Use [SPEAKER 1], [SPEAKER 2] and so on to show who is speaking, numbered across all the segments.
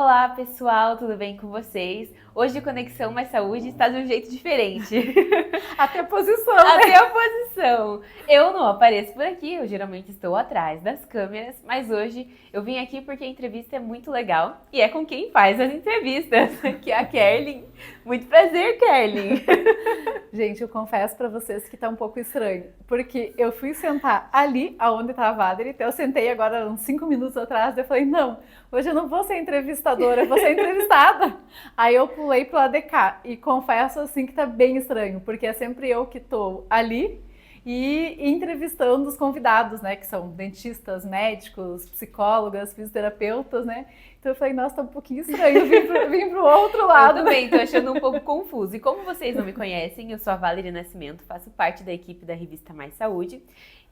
[SPEAKER 1] Olá pessoal, tudo bem com vocês? Hoje o Conexão Mais Saúde está de um jeito diferente.
[SPEAKER 2] Até a posição,
[SPEAKER 1] Até
[SPEAKER 2] né?
[SPEAKER 1] a posição. Eu não apareço por aqui, eu geralmente estou atrás das câmeras, mas hoje eu vim aqui porque a entrevista é muito legal e é com quem faz as entrevistas, que é a Kerlin. Muito prazer, Kerlin.
[SPEAKER 2] Gente, eu confesso pra vocês que tá um pouco estranho, porque eu fui sentar ali aonde tava a Adri, então eu sentei agora uns 5 minutos atrás, e eu falei, não, hoje eu não vou ser entrevistadora, eu vou ser entrevistada. Aí eu pulei pro lado de cá e confesso assim que tá bem estranho, porque é sempre eu que tô ali e entrevistando os convidados, né, que são dentistas, médicos, psicólogas, fisioterapeutas, né? Então eu falei, nossa, tá um pouquinho estranho vim pro outro lado,
[SPEAKER 1] Eu
[SPEAKER 2] né?
[SPEAKER 1] também tô achando um pouco confuso. E como vocês não me conhecem, eu sou a Valerie Nascimento, faço parte da equipe da revista Mais Saúde.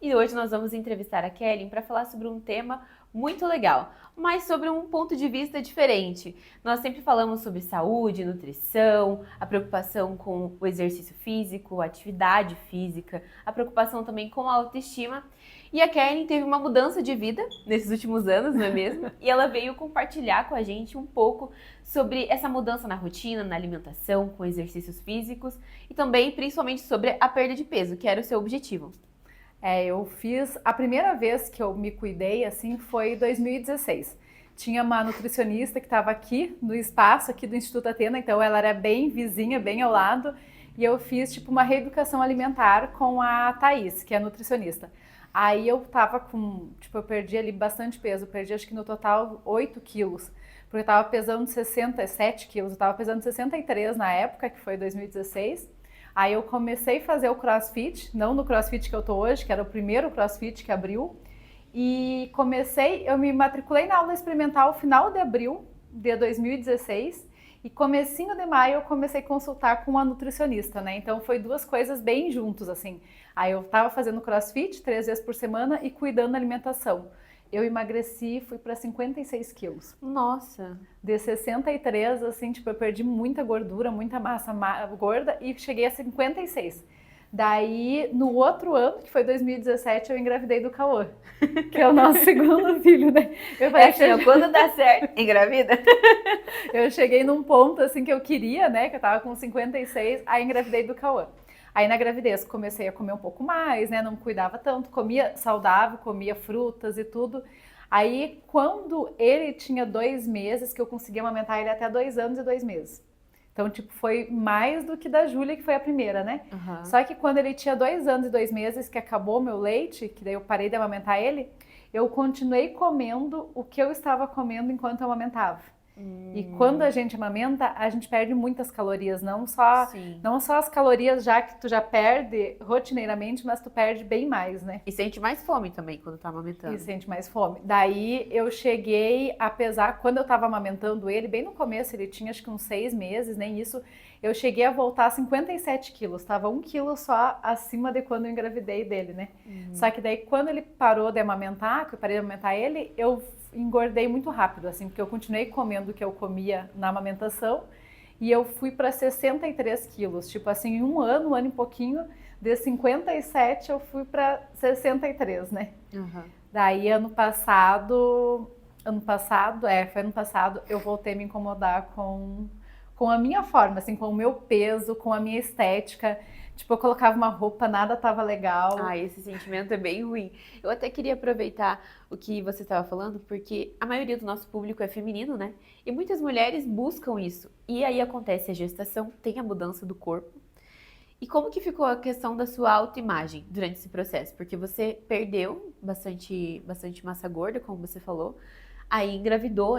[SPEAKER 1] E hoje nós vamos entrevistar a Kerlin para falar sobre um tema muito legal, mas sobre um ponto de vista diferente. Nós sempre falamos sobre saúde, nutrição, a preocupação com o exercício físico, a atividade física, a preocupação também com a autoestima. E a Kerlin teve uma mudança de vida nesses últimos anos, não é mesmo? E ela veio compartilhar com a gente um pouco sobre essa mudança na rotina, na alimentação, com exercícios físicos e também, principalmente, sobre a perda de peso, que era o seu objetivo.
[SPEAKER 2] Eu fiz, a primeira vez que eu me cuidei, assim, foi em 2016. Tinha uma nutricionista que estava aqui no espaço, aqui do Instituto Atena, então ela era bem vizinha, bem ao lado, e eu fiz, tipo, uma reeducação alimentar com a Thaís, que é nutricionista. Aí eu tava com, tipo, eu perdi ali bastante peso, eu perdi acho que no total 8 quilos, porque eu tava pesando 67 quilos, eu tava pesando 63 na época, que foi 2016. Aí eu comecei a fazer o CrossFit, não no CrossFit que eu tô hoje, que era o primeiro CrossFit que abriu. E eu me matriculei na aula experimental final de abril de 2016 e comecinho de maio eu comecei a consultar com uma nutricionista, né? Então foi duas coisas bem juntos, assim. Aí eu tava fazendo CrossFit 3 vezes por semana e cuidando da alimentação. Eu emagreci, fui para 56 quilos.
[SPEAKER 1] Nossa!
[SPEAKER 2] De 63, assim, tipo, eu perdi muita gordura, muita massa gorda e cheguei a 56. Daí, no outro ano, que foi 2017, eu engravidei do Cauã, que é o nosso segundo filho, né?
[SPEAKER 1] Eu falei assim, ó, quando dá certo, engravida?
[SPEAKER 2] Eu cheguei num ponto, assim, que eu queria, né? Que eu tava com 56, aí engravidei do Cauã. Aí na gravidez comecei a comer um pouco mais, né? Não me cuidava tanto, comia saudável, comia frutas e tudo. Aí quando ele tinha 2 meses, que eu consegui amamentar ele até 2 anos e 2 meses. Então, tipo, foi mais do que da Júlia, que foi a primeira, né?
[SPEAKER 1] Uhum.
[SPEAKER 2] Só que quando ele tinha 2 anos e 2 meses, que acabou meu leite, que daí eu parei de amamentar ele, eu continuei comendo o que eu estava comendo enquanto eu amamentava. E quando a gente amamenta, a gente perde muitas calorias, não só as calorias já que tu já perde rotineiramente, mas tu perde bem mais, né?
[SPEAKER 1] E sente mais fome também quando tá amamentando.
[SPEAKER 2] E sente mais fome. Daí eu cheguei a pesar, quando eu tava amamentando ele, bem no começo, ele tinha acho que uns 6 meses, nem isso, eu cheguei a voltar a 57 quilos, tava 1 quilo só acima de quando eu engravidei dele, né? Só que daí quando ele parou de amamentar, que eu parei de amamentar ele, eu engordei muito rápido, assim, porque eu continuei comendo o que eu comia na amamentação e eu fui para 63 quilos, tipo assim, em um ano e pouquinho, de 57 eu fui para 63, né?
[SPEAKER 1] Uhum.
[SPEAKER 2] Daí foi ano passado, eu voltei a me incomodar com a minha forma, assim, com o meu peso, com a minha estética. Tipo, eu colocava uma roupa, nada tava legal.
[SPEAKER 1] Ah, esse sentimento é bem ruim. Eu até queria aproveitar o que você estava falando, porque a maioria do nosso público é feminino, né? E muitas mulheres buscam isso. E aí acontece a gestação, tem a mudança do corpo. E como que ficou a questão da sua autoimagem durante esse processo? Porque você perdeu bastante massa gorda, como você falou, aí engravidou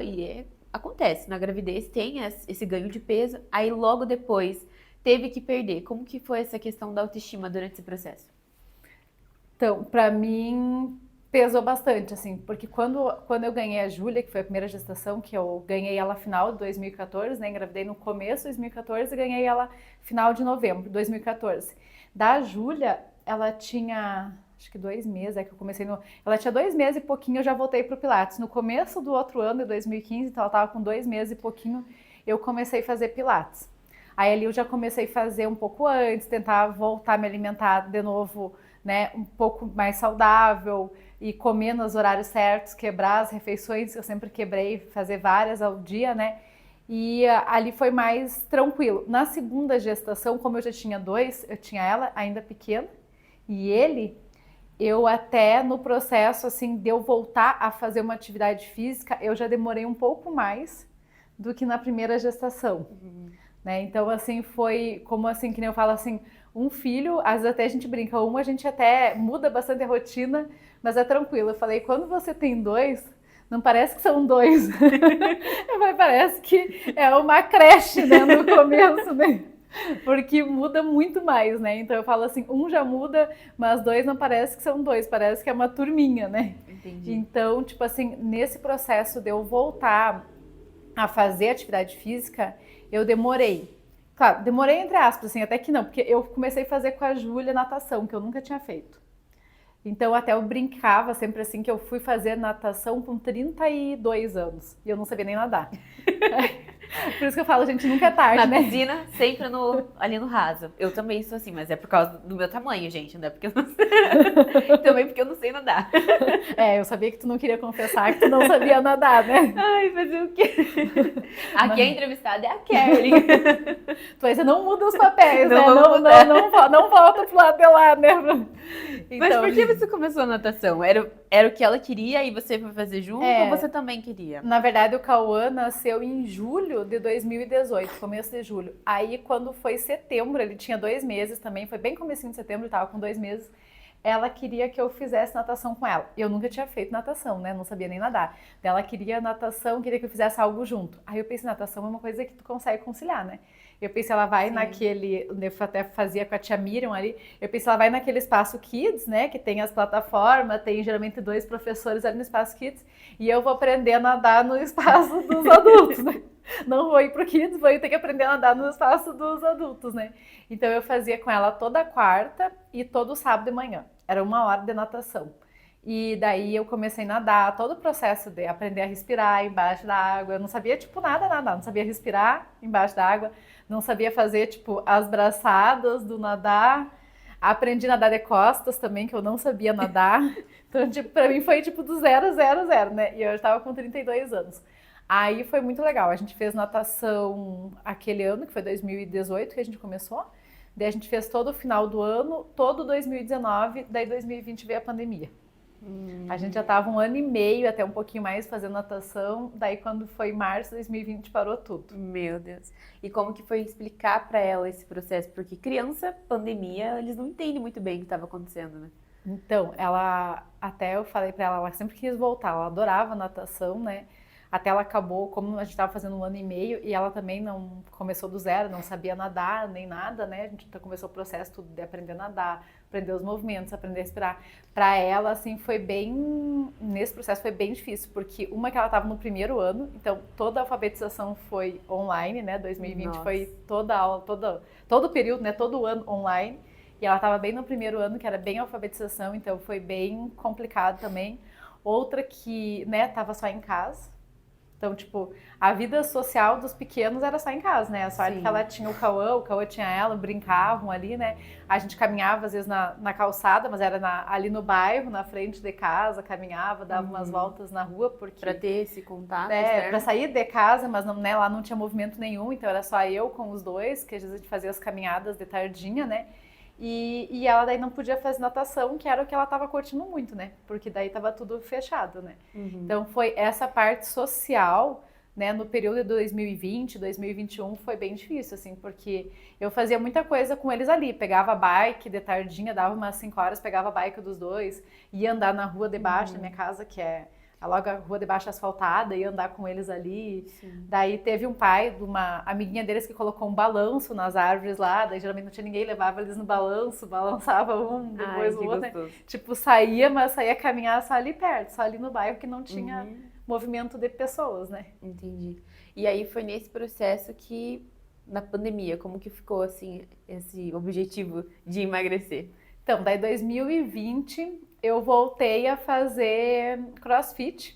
[SPEAKER 1] acontece, na gravidez tem esse ganho de peso, aí logo depois teve que perder. Como que foi essa questão da autoestima durante esse processo?
[SPEAKER 2] Então, pra mim, pesou bastante, assim, porque quando eu ganhei a Júlia, que foi a primeira gestação, que eu ganhei ela final de 2014, né, engravidei no começo de 2014 e ganhei ela final de novembro de 2014. Da Júlia, ela tinha, acho que 2 meses, que eu comecei ela tinha 2 meses e pouquinho, eu já voltei pro Pilates. No começo do outro ano, de 2015, então ela tava com 2 meses e pouquinho, eu comecei a fazer Pilates. Aí ali eu já comecei a fazer um pouco antes, tentar voltar a me alimentar de novo, né, um pouco mais saudável, e comer nos horários certos, quebrar as refeições, eu sempre quebrei, fazer várias ao dia, né? E ali foi mais tranquilo. Na segunda gestação, como eu já tinha 2, eu tinha ela ainda pequena e ele, eu até no processo assim de eu voltar a fazer uma atividade física, eu já demorei um pouco mais do que na primeira gestação, né? Então assim foi como assim que nem eu falo assim, um filho, às vezes até a gente brinca, a gente até muda bastante a rotina, mas é tranquilo. Eu falei, quando você tem 2, não parece que são 2, parece que é uma creche, né, no começo, né? Porque muda muito mais, né? Então eu falo assim, um já muda, mas 2 não parece que são 2, parece que é uma turminha, né?
[SPEAKER 1] Entendi.
[SPEAKER 2] Então, tipo assim, nesse processo de eu voltar a fazer atividade física, eu demorei. Claro, demorei entre aspas, assim, até que não, porque eu comecei a fazer com a Júlia natação, que eu nunca tinha feito. Então até eu brincava sempre assim que eu fui fazer natação com 32 anos e eu não sabia nem nadar. Por isso que eu falo, gente, nunca é tarde,
[SPEAKER 1] Na
[SPEAKER 2] né?
[SPEAKER 1] piscina, sempre ali no raso. Eu também sou assim, mas é por causa do meu tamanho, gente, não é porque eu não também porque eu não sei nadar.
[SPEAKER 2] Eu sabia que tu não queria confessar que tu não sabia nadar, né?
[SPEAKER 1] Ai, fazer o quê? Aqui a entrevistada é a Kelly.
[SPEAKER 2] Tu ainda não muda os papéis,
[SPEAKER 1] Não
[SPEAKER 2] né?
[SPEAKER 1] vamos
[SPEAKER 2] Não volta pro lado de lá, né? Então,
[SPEAKER 1] mas por que você começou a natação? Era o que ela queria e você foi fazer junto ou você também queria?
[SPEAKER 2] Na verdade, o Cauã nasceu em julho de 2018, começo de julho. Aí, quando foi setembro, ele tinha 2 meses também, foi bem comecinho de setembro, tava com 2 meses. Ela queria que eu fizesse natação com ela. Eu nunca tinha feito natação, né? Não sabia nem nadar. Ela queria natação, queria que eu fizesse algo junto. Aí eu pensei, natação é uma coisa que tu consegue conciliar, né? Eu pensei, ela vai naquele, eu até fazia com a tia Miriam ali, eu pensei, ela vai naquele espaço Kids, né, que tem as plataformas, tem geralmente 2 professores ali no espaço Kids, e eu vou aprender a nadar no espaço dos adultos, né? Não vou ir pro Kids, vou ter que aprender a nadar no espaço dos adultos, né? Então eu fazia com ela toda quarta e todo sábado de manhã. Era 1 hora de natação. E daí eu comecei a nadar, todo o processo de aprender a respirar embaixo da água. Eu não sabia, tipo, nada, não sabia respirar embaixo da água, não sabia fazer, tipo, as braçadas do nadar. Aprendi a nadar de costas também, que eu não sabia nadar. Então, tipo, pra mim foi, tipo, do 0, 0, 0, né? E eu estava com 32 anos. Aí foi muito legal. A gente fez natação aquele ano, que foi 2018 que a gente começou. Daí a gente fez todo o final do ano, todo 2019, daí 2020 veio a pandemia. A gente já estava 1 ano e meio, até um pouquinho mais, fazendo natação. Daí quando foi março de 2020 parou tudo.
[SPEAKER 1] Meu Deus. E como que foi explicar para ela esse processo? Porque criança, pandemia, eles não entendem muito bem o que estava acontecendo, né?
[SPEAKER 2] Então, até eu falei para ela sempre quis voltar, ela adorava natação, né? Até ela acabou, como a gente estava fazendo 1 ano e meio, e ela também não começou do zero, não sabia nadar nem nada, né? A gente começou o processo tudo de aprender a nadar, aprender os movimentos, aprender a respirar. Para ela, assim, nesse processo foi bem difícil, porque uma que ela estava no primeiro ano, então toda a alfabetização foi online, né? 2020
[SPEAKER 1] Nossa.
[SPEAKER 2] foi toda a aula, todo o período, né? Todo o ano online. E ela estava bem no primeiro ano, que era bem alfabetização, então foi bem complicado também. Outra que, né, estava só em casa. Então, tipo, a vida social dos pequenos era só em casa, né? Só que ela tinha o Cauã tinha ela, brincavam ali, né? A gente caminhava, às vezes, na calçada, mas era ali no bairro, na frente de casa, caminhava, dava umas voltas na rua, porque...
[SPEAKER 1] Pra ter esse contato
[SPEAKER 2] pra sair de casa, mas não, né, lá não tinha movimento nenhum, então era só eu com os 2, que às vezes a gente fazia as caminhadas de tardinha, né? E ela daí não podia fazer natação, que era o que ela estava curtindo muito, né? Porque daí estava tudo fechado, né? Então foi essa parte social, né? No período de 2020, 2021 foi bem difícil, assim, porque eu fazia muita coisa com eles ali. Pegava bike de tardinha, dava umas 5 horas, pegava a bike dos 2, ia andar na rua de baixo da minha casa, que é logo a rua de baixo asfaltada, ia andar com eles ali. Sim. Daí teve um pai de uma amiguinha deles que colocou um balanço nas árvores lá, daí geralmente não tinha ninguém, levava eles no balanço, balançava um, depois o outro, né? Tipo, mas saía caminhar só ali perto, só ali no bairro que não tinha movimento de pessoas, né?
[SPEAKER 1] Entendi. E aí foi nesse processo que, na pandemia, como que ficou, assim, esse objetivo de emagrecer?
[SPEAKER 2] Então, daí 2020... eu voltei a fazer CrossFit.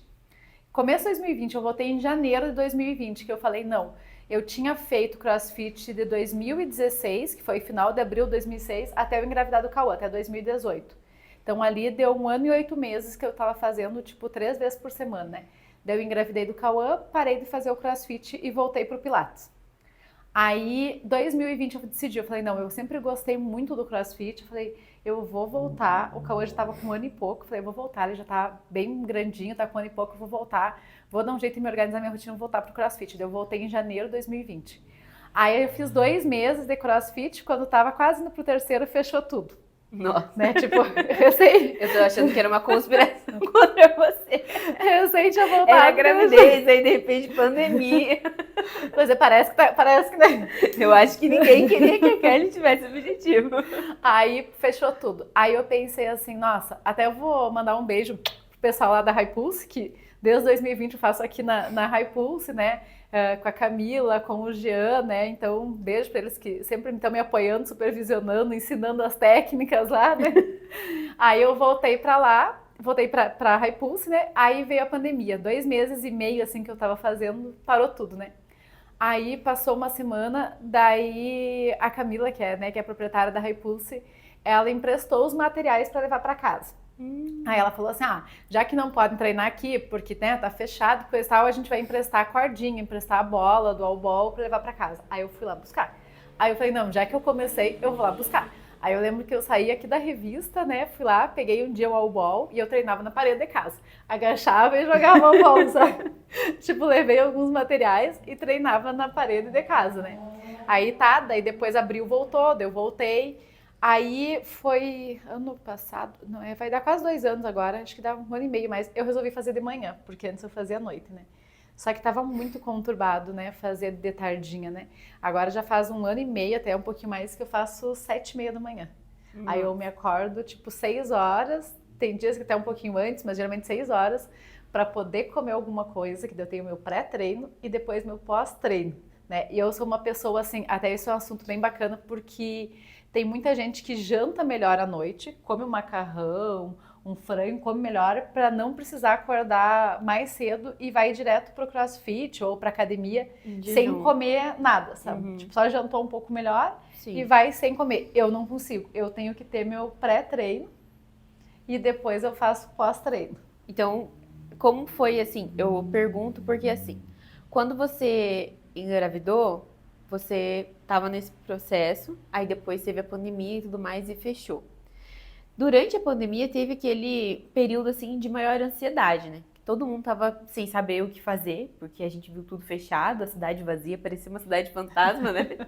[SPEAKER 2] Começo de 2020, eu voltei em janeiro de 2020, que eu falei, não, eu tinha feito CrossFit de 2016, que foi final de abril de 2006, até eu engravidar do Cauã, até 2018. Então ali deu 1 ano e 8 meses que eu tava fazendo, tipo, 3 vezes por semana, né? Daí eu engravidei do Cauã, parei de fazer o CrossFit e voltei pro Pilates. Aí, 2020 eu decidi, eu falei, não, eu sempre gostei muito do CrossFit, eu falei, eu vou voltar, o Cauã já tava com 1 ano e pouco, eu falei, eu vou voltar, ele já tá bem grandinho, tá com 1 ano e pouco, eu vou voltar, vou dar um jeito de me organizar minha rotina, vou voltar pro CrossFit. Daí eu voltei em janeiro de 2020. Aí eu fiz 2 meses de CrossFit, quando tava quase indo pro terceiro, fechou tudo.
[SPEAKER 1] Nossa.
[SPEAKER 2] Né? Tipo, eu
[SPEAKER 1] tô achando que era uma conspiração contra você.
[SPEAKER 2] Eu tinha voltado.
[SPEAKER 1] Era gravidez, aí de repente pandemia.
[SPEAKER 2] Pois é, parece que né?
[SPEAKER 1] Eu acho que ninguém queria que a Kelly tivesse objetivo.
[SPEAKER 2] Aí fechou tudo. Aí eu pensei assim, nossa, até eu vou mandar um beijo pro pessoal lá da High Pulse, que desde 2020 eu faço aqui na High Pulse, né? Com a Camila, com o Jean, né? Então, um beijo para eles que sempre estão me apoiando, supervisionando, ensinando as técnicas lá, né? Aí eu voltei para lá, voltei para a High Pulse, né? Aí veio a pandemia, 2 meses e meio assim que eu tava fazendo, parou tudo, né? Aí passou uma semana, daí a Camila, que é a proprietária da High Pulse, ela emprestou os materiais para levar para casa. Aí ela falou assim, já que não podem treinar aqui, porque né, tá fechado, coisa e tal, a gente vai emprestar a cordinha, emprestar a bola do all-ball pra levar pra casa. Aí eu fui lá buscar. Aí eu falei, não, já que eu comecei, eu vou lá buscar. Aí eu lembro que eu saí aqui da revista, né, fui lá, peguei um dia o all-ball e eu treinava na parede de casa. Agachava e jogava o all-ball, sabe? Tipo, levei alguns materiais e treinava na parede de casa, né? Aí tá, daí depois abril voltou, daí eu voltei. Aí foi ano passado, não, vai dar quase 2 anos agora, acho que dá 1 ano e meio mais. Eu resolvi fazer de manhã, porque antes eu fazia à noite, né? Só que tava muito conturbado, né? Fazer de tardinha, né? Agora já faz 1 ano e meio, até um pouquinho mais, que eu faço 7h30 da manhã. Aí eu me acordo tipo 6 horas, tem dias que até um pouquinho antes, mas geralmente 6 horas, para poder comer alguma coisa, que eu tenho meu pré-treino e depois meu pós-treino, né? E eu sou uma pessoa assim, até isso é um assunto bem bacana, porque tem muita gente que janta melhor à noite, come um macarrão, um frango, come melhor para não precisar acordar mais cedo e vai direto pro CrossFit ou pra academia sem comer nada, sabe? Tipo, só jantou um pouco melhor e vai sem comer. Eu não consigo. Eu tenho que ter meu pré-treino e depois eu faço pós-treino.
[SPEAKER 1] Então, como foi assim? Eu pergunto porque assim, quando você engravidou, você estava nesse processo, aí depois teve a pandemia e tudo mais e fechou. Durante a pandemia teve aquele período assim de maior ansiedade, né? Todo mundo tava sem saber o que fazer, porque a gente viu tudo fechado, a cidade vazia, parecia uma cidade fantasma, né?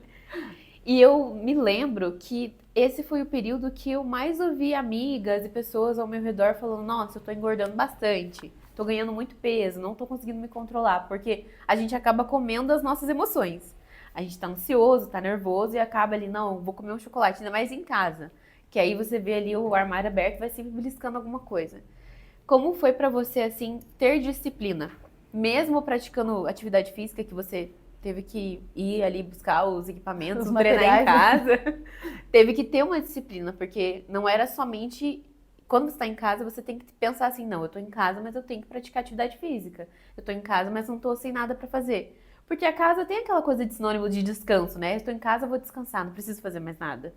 [SPEAKER 1] E eu me lembro que esse foi o período que eu mais ouvi amigas e pessoas ao meu redor falando, nossa, eu tô engordando bastante, tô ganhando muito peso, não tô conseguindo me controlar, porque a gente acaba comendo as nossas emoções. A gente tá ansioso, tá nervoso e acaba ali, não, vou comer um chocolate, ainda mais em casa. Que aí você vê ali o armário aberto, vai sempre beliscando alguma coisa. Como foi pra você, assim, ter disciplina? Mesmo praticando atividade física, que você teve que ir ali buscar os equipamentos, treinar em casa. Teve que ter uma disciplina, porque não era somente... Quando você tá em casa, você tem que pensar assim, não, eu tô em casa, mas eu tenho que praticar atividade física. Eu tô em casa, mas não tô sem nada pra fazer. Porque a casa tem aquela coisa de sinônimo de descanso, né? Estou em casa, vou descansar, não preciso fazer mais nada.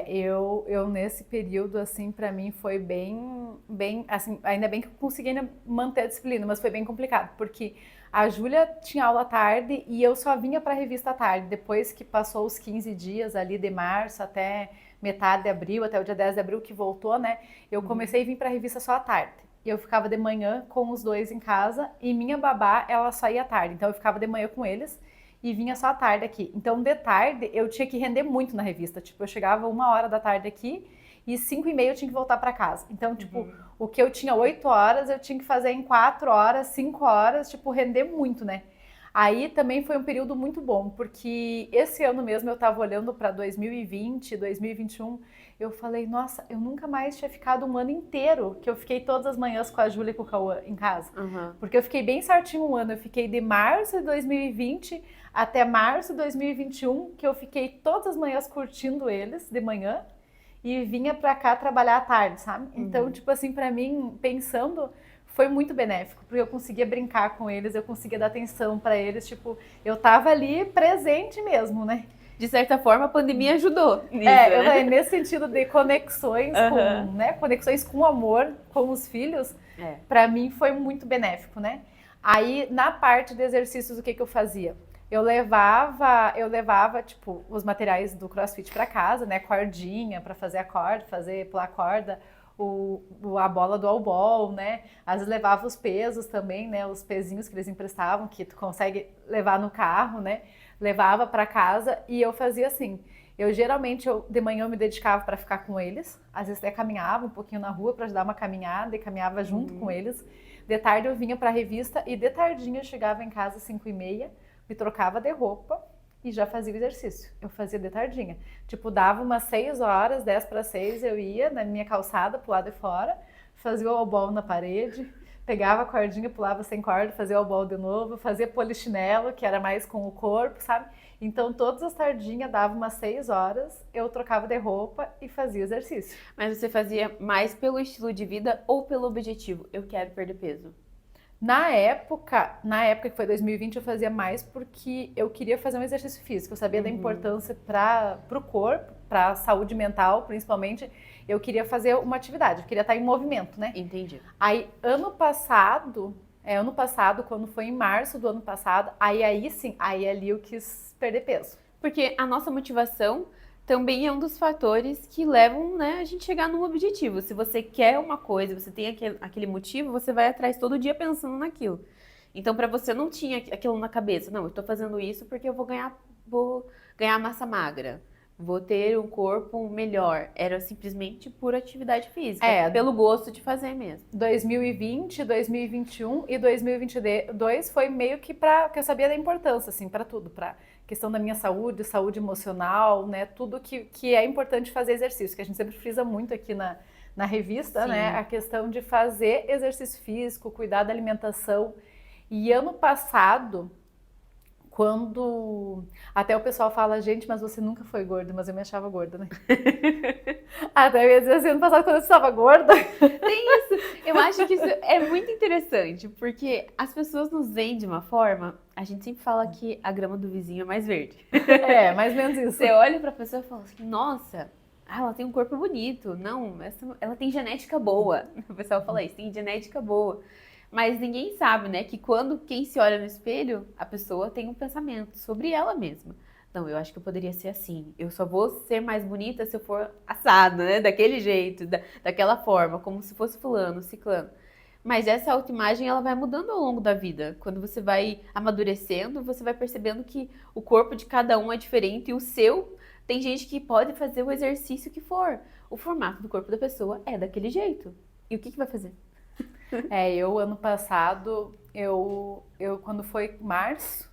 [SPEAKER 2] Eu nesse período, assim, pra mim foi bem, assim, ainda bem que eu consegui manter a disciplina, mas foi bem complicado, porque a Júlia tinha aula à tarde e eu só vinha pra revista à tarde, depois que passou os 15 dias ali de março até metade de abril, até o dia 10 de abril que voltou, né, eu comecei a vir pra revista só à tarde. E eu ficava de manhã com os 2 em casa e minha babá, ela só ia à tarde, então eu ficava de manhã com eles e vinha só à tarde aqui. Então, de tarde, eu tinha que render muito na revista. Tipo, eu chegava 1h da tarde aqui e 5h30 eu tinha que voltar para casa. Então, tipo, o que eu tinha 8 horas, eu tinha que fazer em 4 horas, 5 horas, tipo, render muito, né? Aí também foi um período muito bom, porque esse ano mesmo eu tava olhando para 2020, 2021, eu falei, nossa, eu nunca mais tinha ficado 1 ano inteiro, que eu fiquei todas as manhãs com a Júlia e com o Cauã em casa. Porque eu fiquei bem certinho 1 ano, eu fiquei de março de 2020 até março de 2021, que eu fiquei todas as manhãs curtindo eles de manhã e vinha pra cá trabalhar à tarde, sabe? Então, tipo assim, pra mim, pensando, foi muito benéfico, porque eu conseguia brincar com eles, eu conseguia dar atenção pra eles, tipo, eu tava ali presente mesmo, né?
[SPEAKER 1] de certa forma, a pandemia ajudou nisso,
[SPEAKER 2] eu
[SPEAKER 1] né?
[SPEAKER 2] falei, nesse sentido de conexões com, né, conexões com o amor, com os filhos, para mim foi muito benéfico, né? Aí, na parte de exercícios, o que eu fazia? Eu levava, tipo, os materiais do CrossFit para casa, né? Cordinha para fazer a corda, pular corda, a bola do all-ball, né? Às vezes levava os pesos também, né? Os pezinhos que eles emprestavam, que tu consegue levar no carro, né? Levava para casa e eu fazia assim. Geralmente, de manhã eu me dedicava para ficar com eles. Às vezes até caminhava um pouquinho na rua para ajudar uma caminhada e caminhava junto com eles. De tarde eu vinha para a revista e de tardinha eu chegava em casa às 5h30, me trocava de roupa e já fazia o exercício. Eu fazia de tardinha. Tipo, dava umas 6 horas, 10 para 6, eu ia na minha calçada pro lado de fora, fazia o all-ball na parede, pegava a cordinha, pulava sem corda, fazia o all-ball de novo, fazia polichinelo, que era mais com o corpo, sabe? Então, todas as tardinhas, dava umas 6 horas, eu trocava de roupa e fazia exercício.
[SPEAKER 1] Mas você fazia mais pelo estilo de vida ou pelo objetivo? Eu quero perder peso.
[SPEAKER 2] Na época que foi 2020, eu fazia mais porque eu queria fazer um exercício físico. Eu sabia da importância para o corpo, para a saúde mental, principalmente. Eu queria fazer uma atividade, eu queria estar em movimento, né?
[SPEAKER 1] Entendi.
[SPEAKER 2] Aí, ano passado, quando foi em março do ano passado, aí sim, aí ali eu quis perder peso.
[SPEAKER 1] Porque a nossa motivação também é um dos fatores que levam, né, a gente chegar num objetivo. Se você quer uma coisa, você tem aquele motivo, você vai atrás todo dia pensando naquilo. Então, para você não tinha aquilo na cabeça. Não, eu tô fazendo isso porque eu vou ganhar massa magra. Vou ter um corpo melhor. Era simplesmente por atividade física. Pelo gosto de fazer mesmo.
[SPEAKER 2] 2020, 2021 e 2022 foi meio que que eu sabia da importância, assim, para tudo. Para questão da minha saúde emocional, né? Tudo que é importante fazer exercício, que a gente sempre frisa muito aqui na revista, né? A questão de fazer exercício físico, cuidar da alimentação. E ano passado, quando até o pessoal fala, gente, mas você nunca foi gorda, mas eu me achava gorda, né? Até eu ia dizer assim, ano passado quando eu estava gorda.
[SPEAKER 1] Tem isso. Eu acho que isso é muito interessante, porque as pessoas nos veem de uma forma, a gente sempre fala que a grama do vizinho é mais verde.
[SPEAKER 2] Mais ou menos isso.
[SPEAKER 1] Você olha pra pessoa e fala assim, nossa, ela tem um corpo bonito. Não, ela tem genética boa. O pessoal fala isso, tem genética boa. Mas ninguém sabe, né, que quem se olha no espelho, a pessoa tem um pensamento sobre ela mesma. Não, eu acho que eu poderia ser assim. Eu só vou ser mais bonita se eu for assada, né, daquele jeito, daquela forma, como se fosse fulano, ciclano. Mas essa autoimagem, ela vai mudando ao longo da vida. Quando você vai amadurecendo, você vai percebendo que o corpo de cada um é diferente e o seu, tem gente que pode fazer o exercício que for. O formato do corpo da pessoa é daquele jeito. E o que vai fazer?
[SPEAKER 2] Eu ano passado, quando foi março,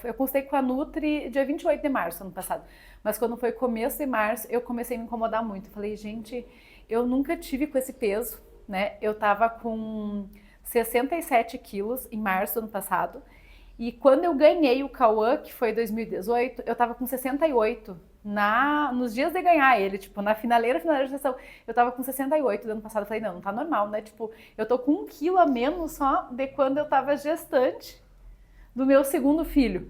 [SPEAKER 2] eu consultei com a Nutri dia 28 de março ano passado, mas quando foi começo de março, eu comecei a me incomodar muito. Eu falei, gente, eu nunca tive com esse peso, né? Eu tava com 67 quilos em março do ano passado, e quando eu ganhei o Cauã, que foi 2018, eu tava com 68. Nos dias de ganhar ele, tipo, na finaleira de sessão, eu tava com 68 do ano passado. Eu falei, não tá normal, né? Tipo, eu tô com 1 quilo a menos só de quando eu tava gestante do meu segundo filho.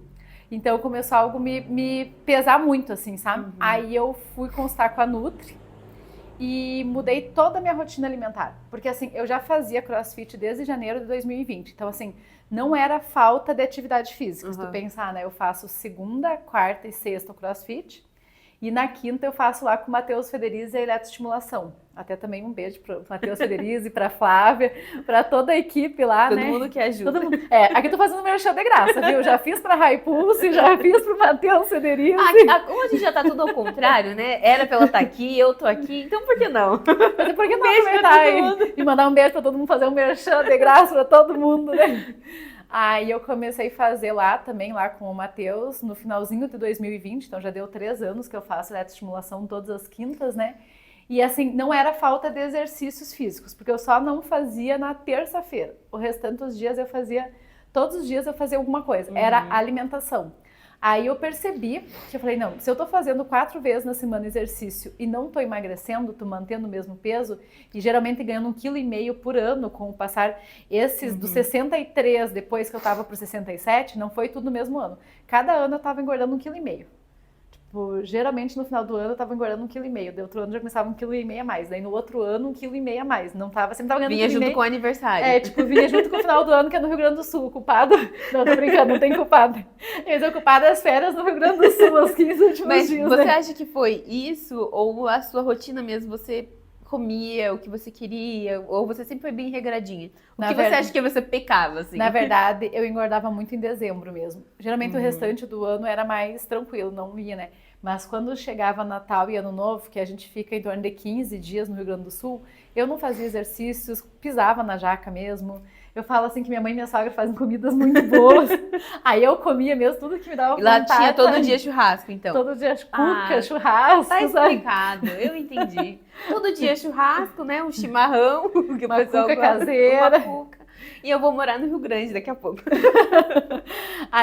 [SPEAKER 2] Então começou algo me pesar muito, assim, sabe? Aí eu fui consultar com a Nutri e mudei toda a minha rotina alimentar. Porque, assim, eu já fazia CrossFit desde janeiro de 2020. Então, assim, não era falta de atividade física. Se tu pensar, né? Eu faço segunda, quarta e sexta o CrossFit. E na quinta eu faço lá com o Matheus Federizi a eletroestimulação. Até também um beijo pro Matheus Federizi, pra Flávia, pra toda a equipe lá,
[SPEAKER 1] Todo
[SPEAKER 2] né?
[SPEAKER 1] mundo que ajuda.
[SPEAKER 2] Todo mundo. Aqui eu tô fazendo meu show de graça, viu? Já fiz pra High Pulse, já fiz pro Matheus Federizi.
[SPEAKER 1] Como a gente já tá tudo ao contrário, né? Era pra ela estar aqui, eu tô aqui, então por que não?
[SPEAKER 2] Mas por que não aproveitar e mandar um beijo pra todo mundo, fazer um merchan de graça pra todo mundo, né? Aí eu comecei a fazer lá também, lá com o Matheus, no finalzinho de 2020, então já deu 3 anos que eu faço eletroestimulação todas as quintas, né? E assim, não era falta de exercícios físicos, porque eu só não fazia na terça-feira. O restante dos dias todos os dias eu fazia alguma coisa, era alimentação. Aí eu percebi que eu falei, não, se eu tô fazendo 4 vezes na semana exercício e não tô emagrecendo, tô mantendo o mesmo peso e geralmente ganhando 1,5 kg por ano com o passar dos 63, depois que eu tava pro 67, não foi tudo no mesmo ano. Cada ano eu tava engordando 1,5 kg. Tipo, geralmente no final do ano eu tava engordando 1,5 kg. Daí outro ano já começava 1,5 kg a mais. Daí no outro ano 1,5 kg a mais. Não tava, sempre tava ganhando
[SPEAKER 1] Vinha
[SPEAKER 2] 1,5
[SPEAKER 1] junto
[SPEAKER 2] kg.
[SPEAKER 1] com o aniversário.
[SPEAKER 2] É, tipo, vinha junto com o final do ano, que é no Rio Grande do Sul. Culpado? Não, tô brincando, não tem culpado. Eles são culpados das férias no Rio Grande do Sul, os 15 últimos
[SPEAKER 1] Mas
[SPEAKER 2] dias,
[SPEAKER 1] você
[SPEAKER 2] né?
[SPEAKER 1] acha que foi isso ou a sua rotina mesmo? Você comia o que você queria ou você sempre foi bem regradinha? O
[SPEAKER 2] Na
[SPEAKER 1] que você acha que você pecava, assim?
[SPEAKER 2] Na verdade, eu engordava muito em dezembro mesmo. Geralmente o restante do ano era mais tranquilo, não ia, né? Mas quando chegava Natal e Ano Novo, que a gente fica em torno de 15 dias no Rio Grande do Sul, eu não fazia exercícios, pisava na jaca mesmo. Eu falo assim que minha mãe e minha sogra fazem comidas muito boas. Aí eu comia mesmo tudo que me dava
[SPEAKER 1] E lá
[SPEAKER 2] vontade.
[SPEAKER 1] tinha todo dia churrasco, então?
[SPEAKER 2] Todo dia cuca,
[SPEAKER 1] Ah,
[SPEAKER 2] churrasco,
[SPEAKER 1] Tá
[SPEAKER 2] sabe?
[SPEAKER 1] explicado, eu entendi. Todo dia churrasco, né? Um chimarrão, que o
[SPEAKER 2] Uma
[SPEAKER 1] pessoal
[SPEAKER 2] cuca
[SPEAKER 1] gosta,
[SPEAKER 2] caseira.
[SPEAKER 1] uma cuca. E eu vou morar no Rio Grande daqui a pouco.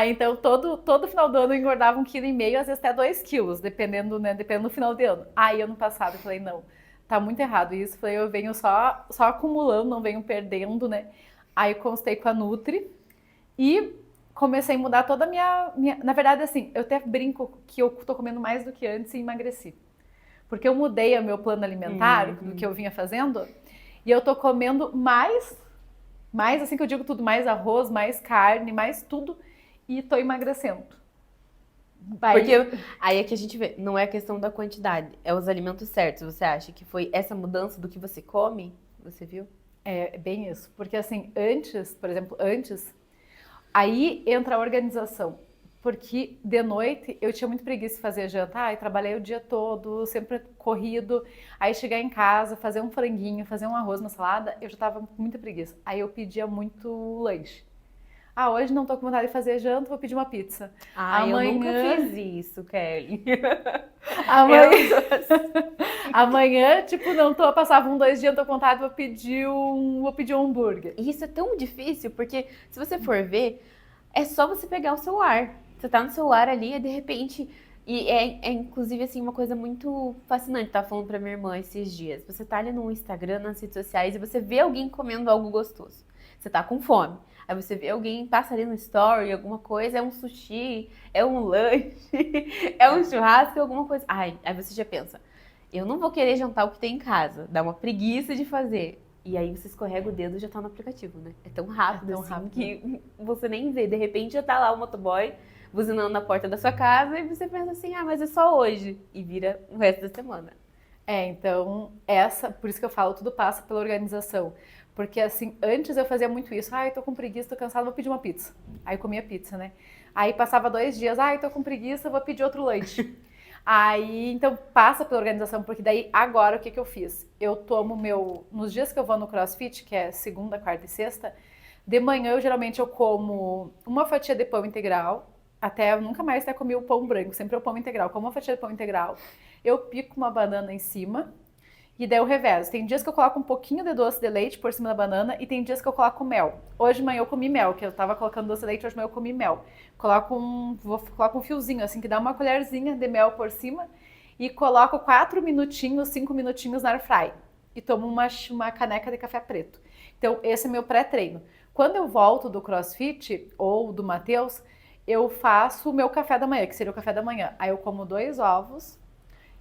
[SPEAKER 2] Então todo final do ano eu engordava 1,5 kg, às vezes até 2 quilos, dependendo, né? Dependendo do final de ano. Aí ano passado eu falei, não, tá muito errado isso. Falei, eu venho só acumulando, não venho perdendo, né? Aí eu consultei com a Nutri e comecei a mudar toda a minha... Na verdade, assim, eu até brinco que eu tô comendo mais do que antes e emagreci. Porque eu mudei o meu plano alimentar, do que eu vinha fazendo, e eu tô comendo mais assim que eu digo tudo, mais arroz, mais carne, mais tudo, e tô emagrecendo.
[SPEAKER 1] Porque aí é que a gente vê, não é a questão da quantidade, é os alimentos certos. Você acha que foi essa mudança do que você come? Você viu?
[SPEAKER 2] É bem isso. Porque assim, antes, por exemplo, aí entra a organização. Porque de noite eu tinha muito preguiça de fazer janta. Ai, trabalhei o dia todo, sempre corrido. Aí chegar em casa, fazer um franguinho, fazer um arroz, uma salada, eu já tava com muita preguiça. Aí eu pedia muito lanche. Ah, hoje não tô com vontade de fazer janta, vou pedir uma pizza.
[SPEAKER 1] Eu nunca fiz isso, Kelly.
[SPEAKER 2] Amanhã, tipo, não tô, passava 2 dias, não tô com vontade, vou pedir um hambúrguer.
[SPEAKER 1] E isso é tão difícil, porque se você for ver, é só você pegar o celular. Você tá no celular ali e de repente... E é inclusive assim uma coisa muito fascinante. Tava falando pra minha irmã esses dias. Você tá ali no Instagram, nas redes sociais e você vê alguém comendo algo gostoso. Você tá com fome. Aí você vê alguém, passa ali no story, alguma coisa, é um sushi, é um lanche, é um churrasco, alguma coisa. Aí você já pensa, eu não vou querer jantar o que tem em casa. Dá uma preguiça de fazer. E aí você escorrega o dedo e já tá no aplicativo, né? É tão rápido, rápido que você nem vê. De repente já tá lá o motoboy buzinando na porta da sua casa e você pensa assim, mas é só hoje. E vira o resto da semana.
[SPEAKER 2] Então, por isso que eu falo, tudo passa pela organização. Porque assim, antes eu fazia muito isso. Eu tô com preguiça, tô cansada, vou pedir uma pizza. Aí eu comia pizza, né? Aí passava 2 dias, tô com preguiça, vou pedir outro lanche. Aí, então, passa pela organização, porque daí, agora, o que eu fiz? Eu tomo nos dias que eu vou no CrossFit, que é segunda, quarta e sexta, de manhã, geralmente, eu como uma fatia de pão integral, eu nunca mais comi o pão branco, sempre é o pão integral, como uma fatia de pão integral, eu pico uma banana em cima, e daí eu revezo. Tem dias que eu coloco um pouquinho de doce de leite por cima da banana e tem dias que eu coloco mel. Hoje de manhã eu comi mel, que eu tava colocando doce de leite, hoje de manhã eu comi mel. Coloco um fiozinho, assim, que dá uma colherzinha de mel por cima e coloco 4 minutinhos, 5 minutinhos na air fry. E tomo uma caneca de café preto. Então, esse é meu pré-treino. Quando eu volto do CrossFit ou do Matheus, eu faço o meu café da manhã, que seria o café da manhã. Aí eu como 2 ovos.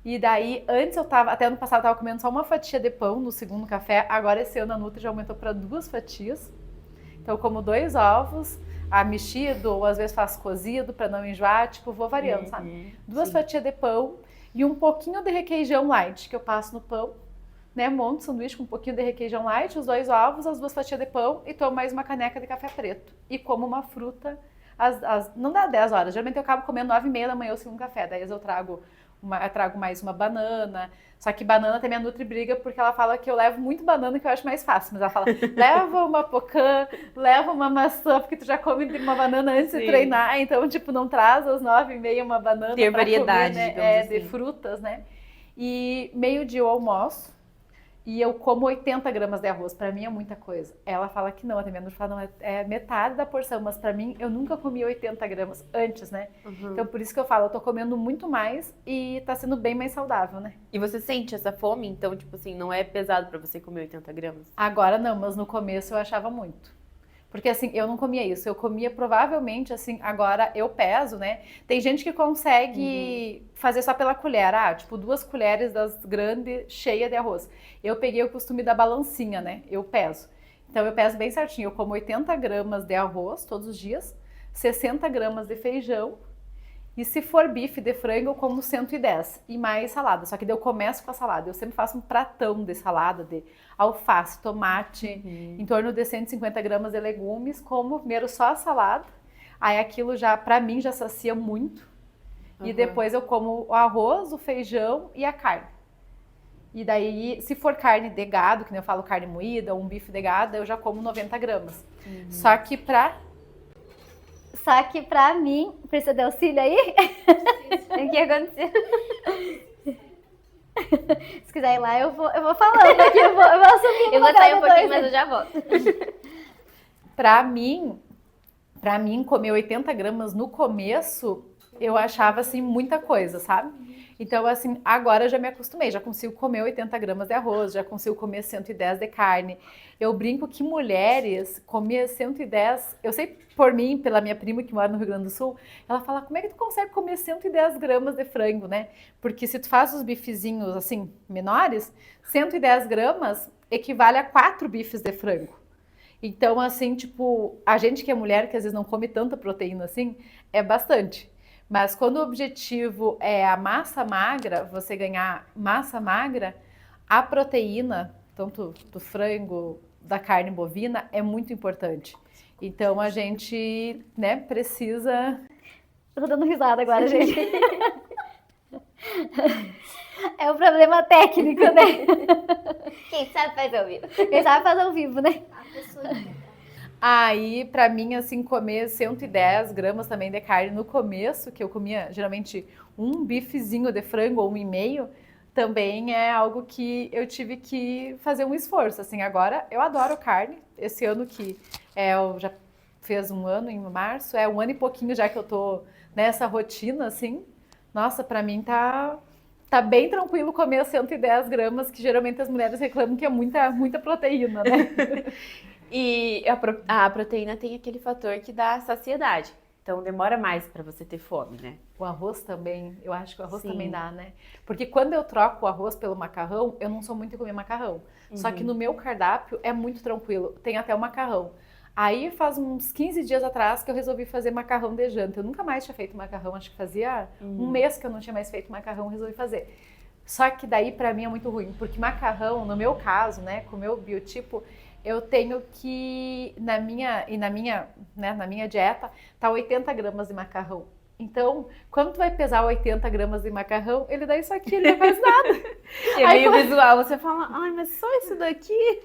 [SPEAKER 2] E daí, antes até ano passado eu tava comendo só uma fatia de pão no segundo café, agora esse ano a Nutri já aumentou para 2 fatias. Então eu como 2 ovos, mexido, ou às vezes faço cozido para não enjoar, tipo, vou variando, sabe? 2 fatias de pão e um pouquinho de requeijão light, que eu passo no pão, né? Monto o sanduíche com um pouquinho de requeijão light, os 2 ovos, as 2 fatias de pão e tomo mais uma caneca de café preto. E como uma fruta, não dá 10 horas, geralmente eu acabo comendo 9h30 da manhã o segundo café, daí eu trago mais uma banana, só que banana também a Nutri briga porque ela fala que eu levo muito banana que eu acho mais fácil, mas ela fala, leva uma pocã, leva uma maçã, porque tu já come uma banana antes de treinar, então tipo, não traz às 9h30 uma banana
[SPEAKER 1] ter
[SPEAKER 2] pra
[SPEAKER 1] variedade,
[SPEAKER 2] comer, né?
[SPEAKER 1] assim.
[SPEAKER 2] De frutas, né? E meio-dia eu almoço e eu como 80 gramas de arroz, pra mim é muita coisa. Ela fala que não, a minha Nutri fala, não, é metade da porção, mas pra mim, eu nunca comi 80 gramas antes, né? Então, por isso que eu falo, eu tô comendo muito mais e tá sendo bem mais saudável, né?
[SPEAKER 1] E você sente essa fome? Então, tipo assim, não é pesado pra você comer 80 gramas?
[SPEAKER 2] Agora não, mas no começo eu achava muito. Porque assim, eu não comia isso, eu comia provavelmente assim, agora eu peso, né? Tem gente que consegue fazer só pela colher, tipo 2 colheres das grandes cheias de arroz. Eu peguei o costume da balancinha, né? Eu peso. Então eu peso bem certinho, eu como 80 gramas de arroz todos os dias, 60 gramas de feijão, e se for bife de frango, eu como 110 e mais salada. Só que daí eu começo com a salada. Eu sempre faço um pratão de salada, de alface, tomate, em torno de 150 gramas de legumes. Como primeiro só a salada. Aí aquilo já, pra mim, já sacia muito. E depois eu como o arroz, o feijão e a carne. E daí, se for carne de gado, que nem eu falo carne moída, ou um bife de gado, eu já como 90 gramas. Só que pra
[SPEAKER 3] mim, precisa de auxílio aí? O que aconteceu? Se quiser ir lá, eu vou falando aqui, eu vou assumindo.
[SPEAKER 1] Eu vou sair um pouquinho, mas eu já volto.
[SPEAKER 2] Pra mim, comer 80 gramas no começo, eu achava, assim, muita coisa, sabe? Então, assim, agora eu já me acostumei, já consigo comer 80 gramas de arroz, já consigo comer 110 de carne. Eu brinco que mulheres comer 110, eu sei por mim, pela minha prima que mora no Rio Grande do Sul, ela fala, como é que tu consegue comer 110 gramas de frango, né? Porque se tu faz os bifezinhos, assim, menores, 110 gramas equivale a 4 bifes de frango. Então, assim, tipo, a gente que é mulher, que às vezes não come tanta proteína assim, é bastante. Mas quando o objetivo é a massa magra, você ganhar massa magra, a proteína, tanto do frango, da carne bovina, é muito importante. Então a gente, né, precisa...
[SPEAKER 3] Eu tô dando risada agora, gente. É um problema técnico, né?
[SPEAKER 1] Quem sabe faz ao vivo.
[SPEAKER 3] Quem sabe faz ao vivo, né?
[SPEAKER 2] Aí, pra mim, assim, comer 110 gramas também de carne no começo, que eu comia geralmente um bifezinho de frango ou 1,5, também é algo que eu tive que fazer um esforço. Assim, agora eu adoro carne. Esse ano que eu já fez um ano em março, é um ano e pouquinho já que eu tô nessa rotina, assim. Nossa, pra mim tá bem tranquilo comer 110 gramas, que geralmente as mulheres reclamam que é muita proteína, né?
[SPEAKER 1] E a proteína tem aquele fator que dá saciedade. Então demora mais para você ter fome, né?
[SPEAKER 2] O arroz também, eu acho que o arroz
[SPEAKER 1] Sim.
[SPEAKER 2] também dá, né? Porque quando eu troco o arroz pelo macarrão, eu não sou muito de comer macarrão. Só que no meu cardápio é muito tranquilo, tem até o macarrão. Aí faz uns 15 dias atrás que eu resolvi fazer macarrão de janta. Eu nunca mais tinha feito macarrão, acho que fazia um mês que eu não tinha mais feito macarrão, eu resolvi fazer. Só que daí pra mim é muito ruim, porque macarrão, no meu caso, né, com o meu biotipo, eu tenho que, na minha dieta, tá 80 gramas de macarrão. Então, quando tu vai pesar 80 gramas de macarrão, ele dá isso aqui, ele não faz nada.
[SPEAKER 1] É meio visual, você fala, ai, mas só isso daqui?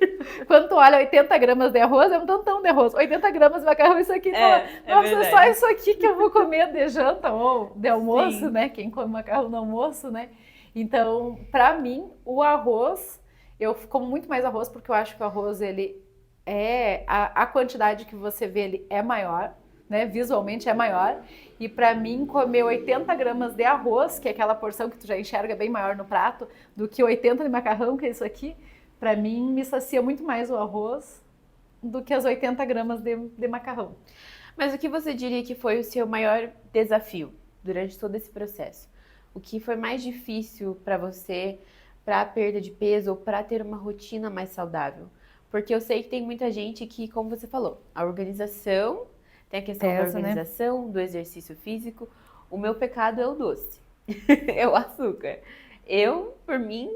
[SPEAKER 2] Quando tu olha 80 gramas de arroz, é um tantão de arroz. 80 gramas de macarrão, isso aqui, nossa, é só isso aqui que eu vou comer de janta ou de almoço,
[SPEAKER 1] Sim.
[SPEAKER 2] né? Quem come macarrão no almoço, né? Então, pra mim, o arroz, eu como muito mais arroz, porque eu acho que o arroz, ele é, a quantidade que você vê, ele é maior, né? Visualmente é maior. E pra mim, comer 80 gramas de arroz, que é aquela porção que tu já enxerga bem maior no prato, do que 80 de macarrão, que é isso aqui, pra mim me sacia muito mais o arroz do que as 80 gramas de macarrão.
[SPEAKER 1] Mas o que você diria que foi o seu maior desafio durante todo esse processo? O que foi mais difícil para você, para a perda de peso ou para ter uma rotina mais saudável? Porque eu sei que tem muita gente que, como você falou, a organização, tem a questão da organização, do exercício físico. O meu pecado é o doce, é o açúcar. Eu, por mim,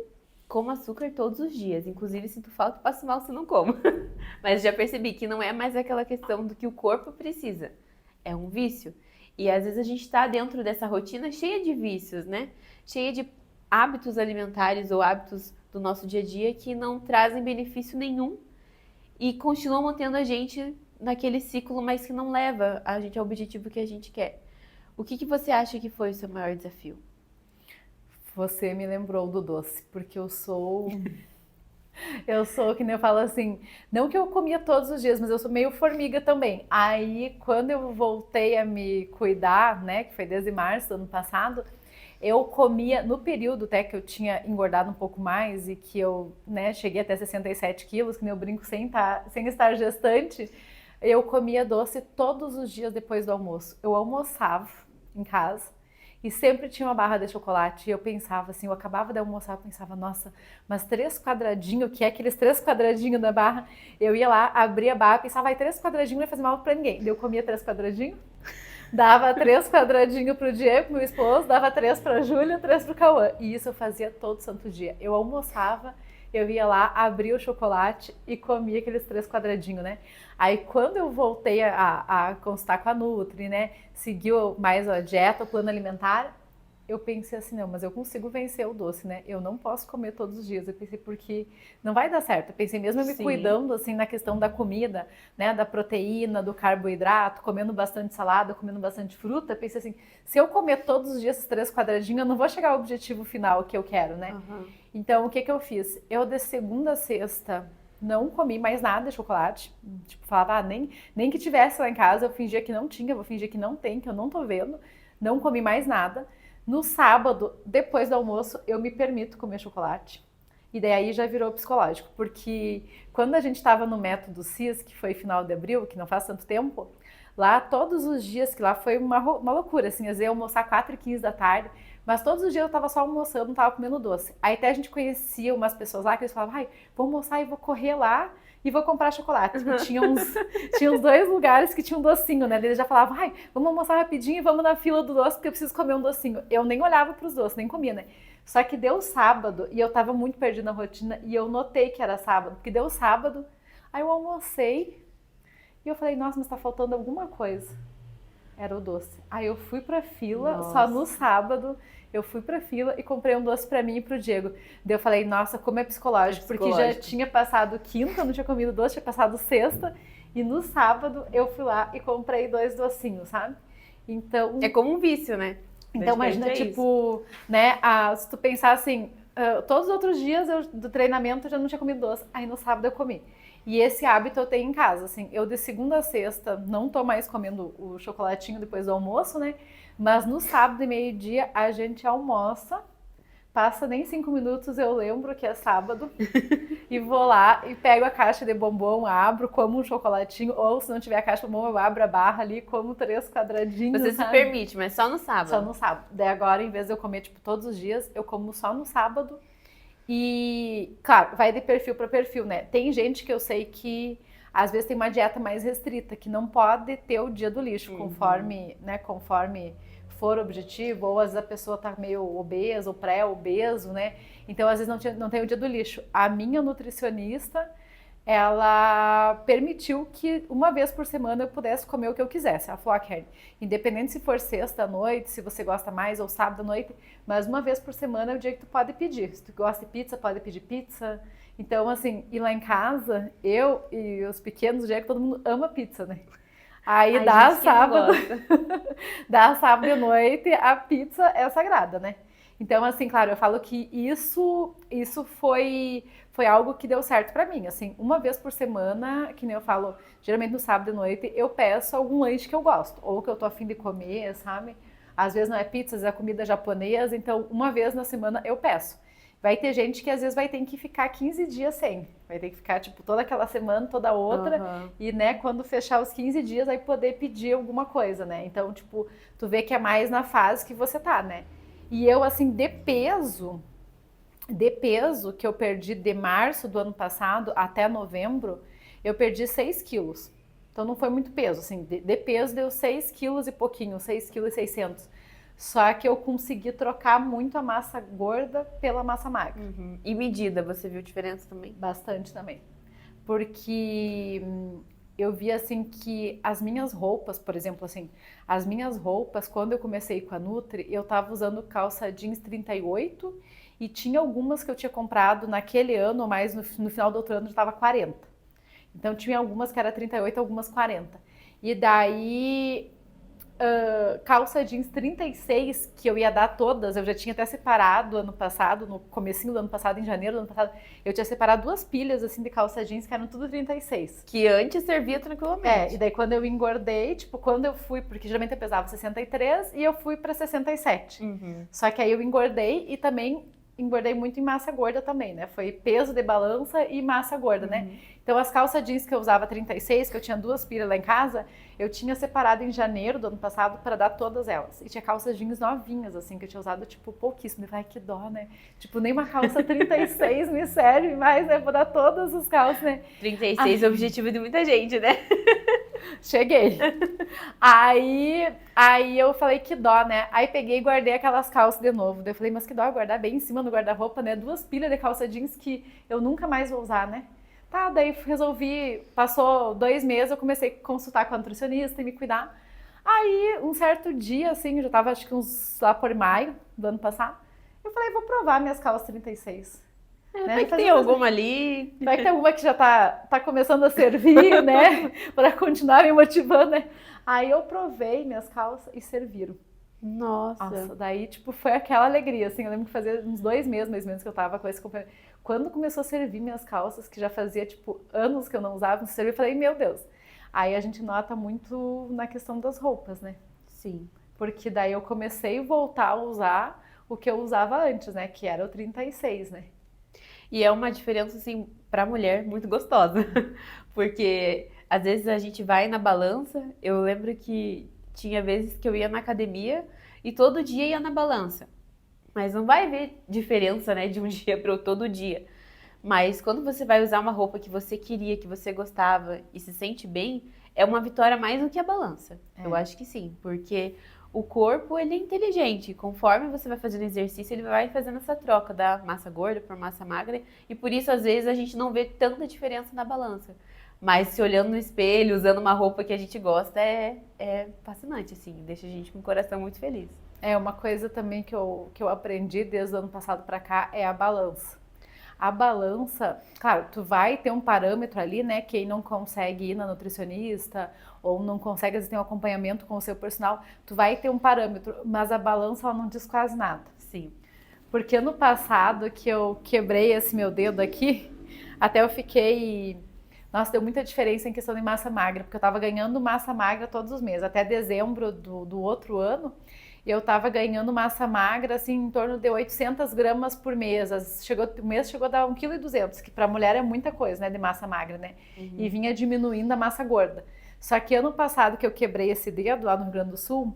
[SPEAKER 1] como açúcar todos os dias. Inclusive, sinto falta e passo mal se não como. Mas já percebi que não é mais aquela questão do que o corpo precisa. É um vício. E às vezes a gente está dentro dessa rotina cheia de vícios, né? Cheia de hábitos alimentares ou hábitos do nosso dia a dia que não trazem benefício nenhum e continuam mantendo a gente naquele ciclo, mas que não leva a gente ao objetivo que a gente quer. O que você acha que foi o seu maior desafio?
[SPEAKER 2] Você me lembrou do doce, porque eu sou, que nem eu falo assim, não que eu comia todos os dias, mas eu sou meio formiga também. Aí, quando eu voltei a me cuidar, né, que foi desde março do ano passado, eu comia, no período até que eu tinha engordado um pouco mais e que eu, né, cheguei até 67 quilos, que nem eu brinco sem estar gestante, eu comia doce todos os dias depois do almoço. Eu almoçava em casa e sempre tinha uma barra de chocolate. E eu pensava assim, eu acabava de almoçar, eu pensava, nossa, mas 3 quadradinhos, que é aqueles 3 quadradinhos da barra, eu ia lá, abria a barra, pensava, vai, 3 quadradinhos não ia fazer mal pra ninguém. Daí eu comia 3 quadradinhos, dava 3 quadradinhos pro Diego, meu esposo, dava 3 pra Júlia, 3 pro Cauã. E isso eu fazia todo santo dia. Eu almoçava, eu ia lá, abria o chocolate e comia aqueles 3 quadradinhos, né? Aí quando eu voltei a consultar com a Nutri, né? Seguiu mais a dieta, o plano alimentar, eu pensei assim, não, mas eu consigo vencer o doce, né? Eu não posso comer todos os dias. Eu pensei, porque não vai dar certo. Eu pensei, mesmo eu me cuidando, assim, na questão da comida, né? Da proteína, do carboidrato, comendo bastante salada, comendo bastante fruta. Eu pensei assim, se eu comer todos os dias esses 3 quadradinhos, eu não vou chegar ao objetivo final que eu quero, né? Então, o que eu fiz? Eu, de segunda a sexta, não comi mais nada de chocolate. Tipo, falava, nem que tivesse lá em casa, eu fingia que não tinha, vou fingir que não tem, que eu não tô vendo. Não comi mais nada. No sábado, depois do almoço, eu me permito comer chocolate. E daí aí já virou psicológico, porque quando a gente estava no método CIS, que foi final de abril, que não faz tanto tempo, lá todos os dias, que lá foi uma loucura, assim, às vezes eu ia almoçar 4h15 da tarde, mas todos os dias eu tava só almoçando, não tava comendo doce. Aí até a gente conhecia umas pessoas lá que eles falavam, ai, vou almoçar e vou correr lá e vou comprar chocolate. E tinha uns 2 lugares que tinham um docinho, né? Eles já falavam, ai, vamos almoçar rapidinho e vamos na fila do doce porque eu preciso comer um docinho. Eu nem olhava pros doces, nem comia, né? Só que deu sábado e eu tava muito perdida na rotina e eu notei que era sábado, porque deu sábado, aí eu almocei e eu falei, nossa, mas tá faltando alguma coisa. Era o doce. Aí eu fui pra fila, só no sábado, eu fui pra fila e comprei um doce pra mim e pro Diego. Daí eu falei, nossa, como é psicológico, porque já tinha passado quinta, não tinha comido doce, tinha passado sexta, e no sábado eu fui lá e comprei 2 docinhos, sabe? Então...
[SPEAKER 1] É como um vício, né?
[SPEAKER 2] Então imagina, tipo, né, se tu pensar assim, todos os outros dias do treinamento eu já não tinha comido doce, aí no sábado eu comi. E esse hábito eu tenho em casa, assim, eu de segunda a sexta não tô mais comendo o chocolatinho depois do almoço, né? Mas no sábado e meio-dia a gente almoça, passa nem 5 minutos, eu lembro que é sábado, e vou lá e pego a caixa de bombom, abro, como um chocolatinho, ou se não tiver a caixa de bombom, eu abro a barra ali, como 3 quadradinhos,
[SPEAKER 1] Você se permite, mas só no sábado?
[SPEAKER 2] Só no sábado. Daí agora, em vez de eu comer, tipo, todos os dias, eu como só no sábado. E, claro, vai de perfil para perfil, né? Tem gente que eu sei que às vezes tem uma dieta mais restrita, que não pode ter o dia do lixo, conforme for o objetivo, ou às vezes a pessoa tá meio obesa ou pré-obeso, né? Então, às vezes não tem o dia do lixo. A minha nutricionista, ela permitiu que uma vez por semana eu pudesse comer o que eu quisesse. Ela falou, Kelly, independente se for sexta à noite, se você gosta mais, ou sábado à noite, mas uma vez por semana é o dia que tu pode pedir. Se tu gosta de pizza, pode pedir pizza. Então, assim, e lá em casa, eu e os pequenos, o dia que todo mundo ama pizza, né? Aí dá sábado, dá sábado à noite, a pizza é sagrada, né? Então, assim, claro, eu falo que isso foi algo que deu certo pra mim, assim, uma vez por semana, que nem eu falo, geralmente no sábado à noite, eu peço algum lanche que eu gosto, ou que eu tô a fim de comer, sabe? Às vezes não é pizza, às vezes é comida japonesa, então uma vez na semana eu peço. Vai ter gente que às vezes vai ter que ficar 15 dias sem, vai ter que ficar, tipo, toda aquela semana, toda outra, e, né, quando fechar os 15 dias, aí poder pedir alguma coisa, né? Então, tipo, tu vê que é mais na fase que você tá, né? E eu, assim, de peso que eu perdi de março do ano passado até novembro, eu perdi 6 quilos. Então não foi muito peso, assim, de peso deu 6 quilos e pouquinho, 6 quilos e 600. Só que eu consegui trocar muito a massa gorda pela massa magra.
[SPEAKER 1] E medida, você viu diferença também?
[SPEAKER 2] Bastante também. Porque eu vi, assim, que as minhas roupas, por exemplo, assim, as minhas roupas, quando eu comecei com a Nutri, eu tava usando calça jeans 38 e tinha algumas que eu tinha comprado naquele ano, mas no final do outro ano já tava 40. Então tinha algumas que era 38, algumas 40. E daí, calça jeans 36, que eu ia dar todas, eu já tinha até separado ano passado, no comecinho do ano passado, em janeiro do ano passado, eu tinha separado 2 pilhas, assim, de calça jeans, que eram tudo 36.
[SPEAKER 1] Que antes servia tranquilamente.
[SPEAKER 2] E daí quando eu engordei, tipo, quando eu fui, porque geralmente eu pesava 63 e eu fui pra 67. Só que aí eu engordei e também engordei muito em massa gorda também, né? Foi peso de balança e massa gorda, né? Então as calças jeans que eu usava 36, que eu tinha 2 pilhas lá em casa, eu tinha separado em janeiro do ano passado para dar todas elas. E tinha calças jeans novinhas, assim, que eu tinha usado, tipo, pouquíssimo. Eu falei, ai, que dó, né? Tipo, nem uma calça 36 me serve mais, né? Vou dar todas as calças, né?
[SPEAKER 1] 36 é o objetivo de muita gente, né?
[SPEAKER 2] Cheguei. Aí eu falei, que dó, né? Aí peguei e guardei aquelas calças de novo. Daí eu falei, mas que dó guardar bem em cima do guarda-roupa, né? 2 pilhas de calça jeans que eu nunca mais vou usar, né? Tá, daí resolvi, passou 2 meses, eu comecei a consultar com a nutricionista e me cuidar. Aí, um certo dia, assim, eu já tava acho que uns lá por maio do ano passado, eu falei, vou provar minhas calças 36. Né?
[SPEAKER 1] Vai que tem alguma ali.
[SPEAKER 2] Vai que tem alguma que já tá começando a servir, né? Para continuar me motivando, né? Aí eu provei minhas calças e serviram.
[SPEAKER 1] Nossa,
[SPEAKER 2] daí, tipo, foi aquela alegria, assim, eu lembro que fazia uns 2 meses, mais ou menos, que eu tava com esse companheiro. Quando começou a servir minhas calças, que já fazia, tipo, anos que eu não usava, não servia, eu falei, meu Deus. Aí a gente nota muito na questão das roupas, né?
[SPEAKER 1] sim.
[SPEAKER 2] Porque daí eu comecei a voltar a usar o que eu usava antes, né? Que era o 36, né?
[SPEAKER 1] E é uma diferença, assim, pra mulher muito gostosa. Porque às vezes a gente vai na balança, eu lembro que tinha vezes que eu ia na academia e todo dia ia na balança. Mas não vai ver diferença, né, de um dia para o todo dia. Mas quando você vai usar uma roupa que você queria, que você gostava e se sente bem, é uma vitória mais do que a balança. Eu acho que sim, porque o corpo, ele é inteligente. Conforme você vai fazendo exercício, ele vai fazendo essa troca da massa gorda por massa magra. E por isso, às vezes, a gente não vê tanta diferença na balança. Mas se olhando no espelho, usando uma roupa que a gente gosta, é fascinante, assim. Deixa a gente com o coração muito feliz.
[SPEAKER 2] Uma coisa também que eu aprendi desde o ano passado para cá é a balança. A balança, claro, tu vai ter um parâmetro ali, né? Quem não consegue ir na nutricionista ou não consegue, às vezes, ter um acompanhamento com o seu personal, tu vai ter um parâmetro, mas a balança, ela não diz quase nada.
[SPEAKER 1] Sim.
[SPEAKER 2] Porque ano passado que eu quebrei esse meu dedo aqui, até eu fiquei... Nossa, deu muita diferença em questão de massa magra, porque eu tava ganhando massa magra todos os meses. Até dezembro do outro ano, eu tava ganhando massa magra, assim, em torno de 800 gramas por mês. O mês chegou a dar 1,2 kg, que pra mulher é muita coisa, né, de massa magra, né? E vinha diminuindo a massa gorda. Só que ano passado que eu quebrei esse dedo lá no Rio Grande do Sul,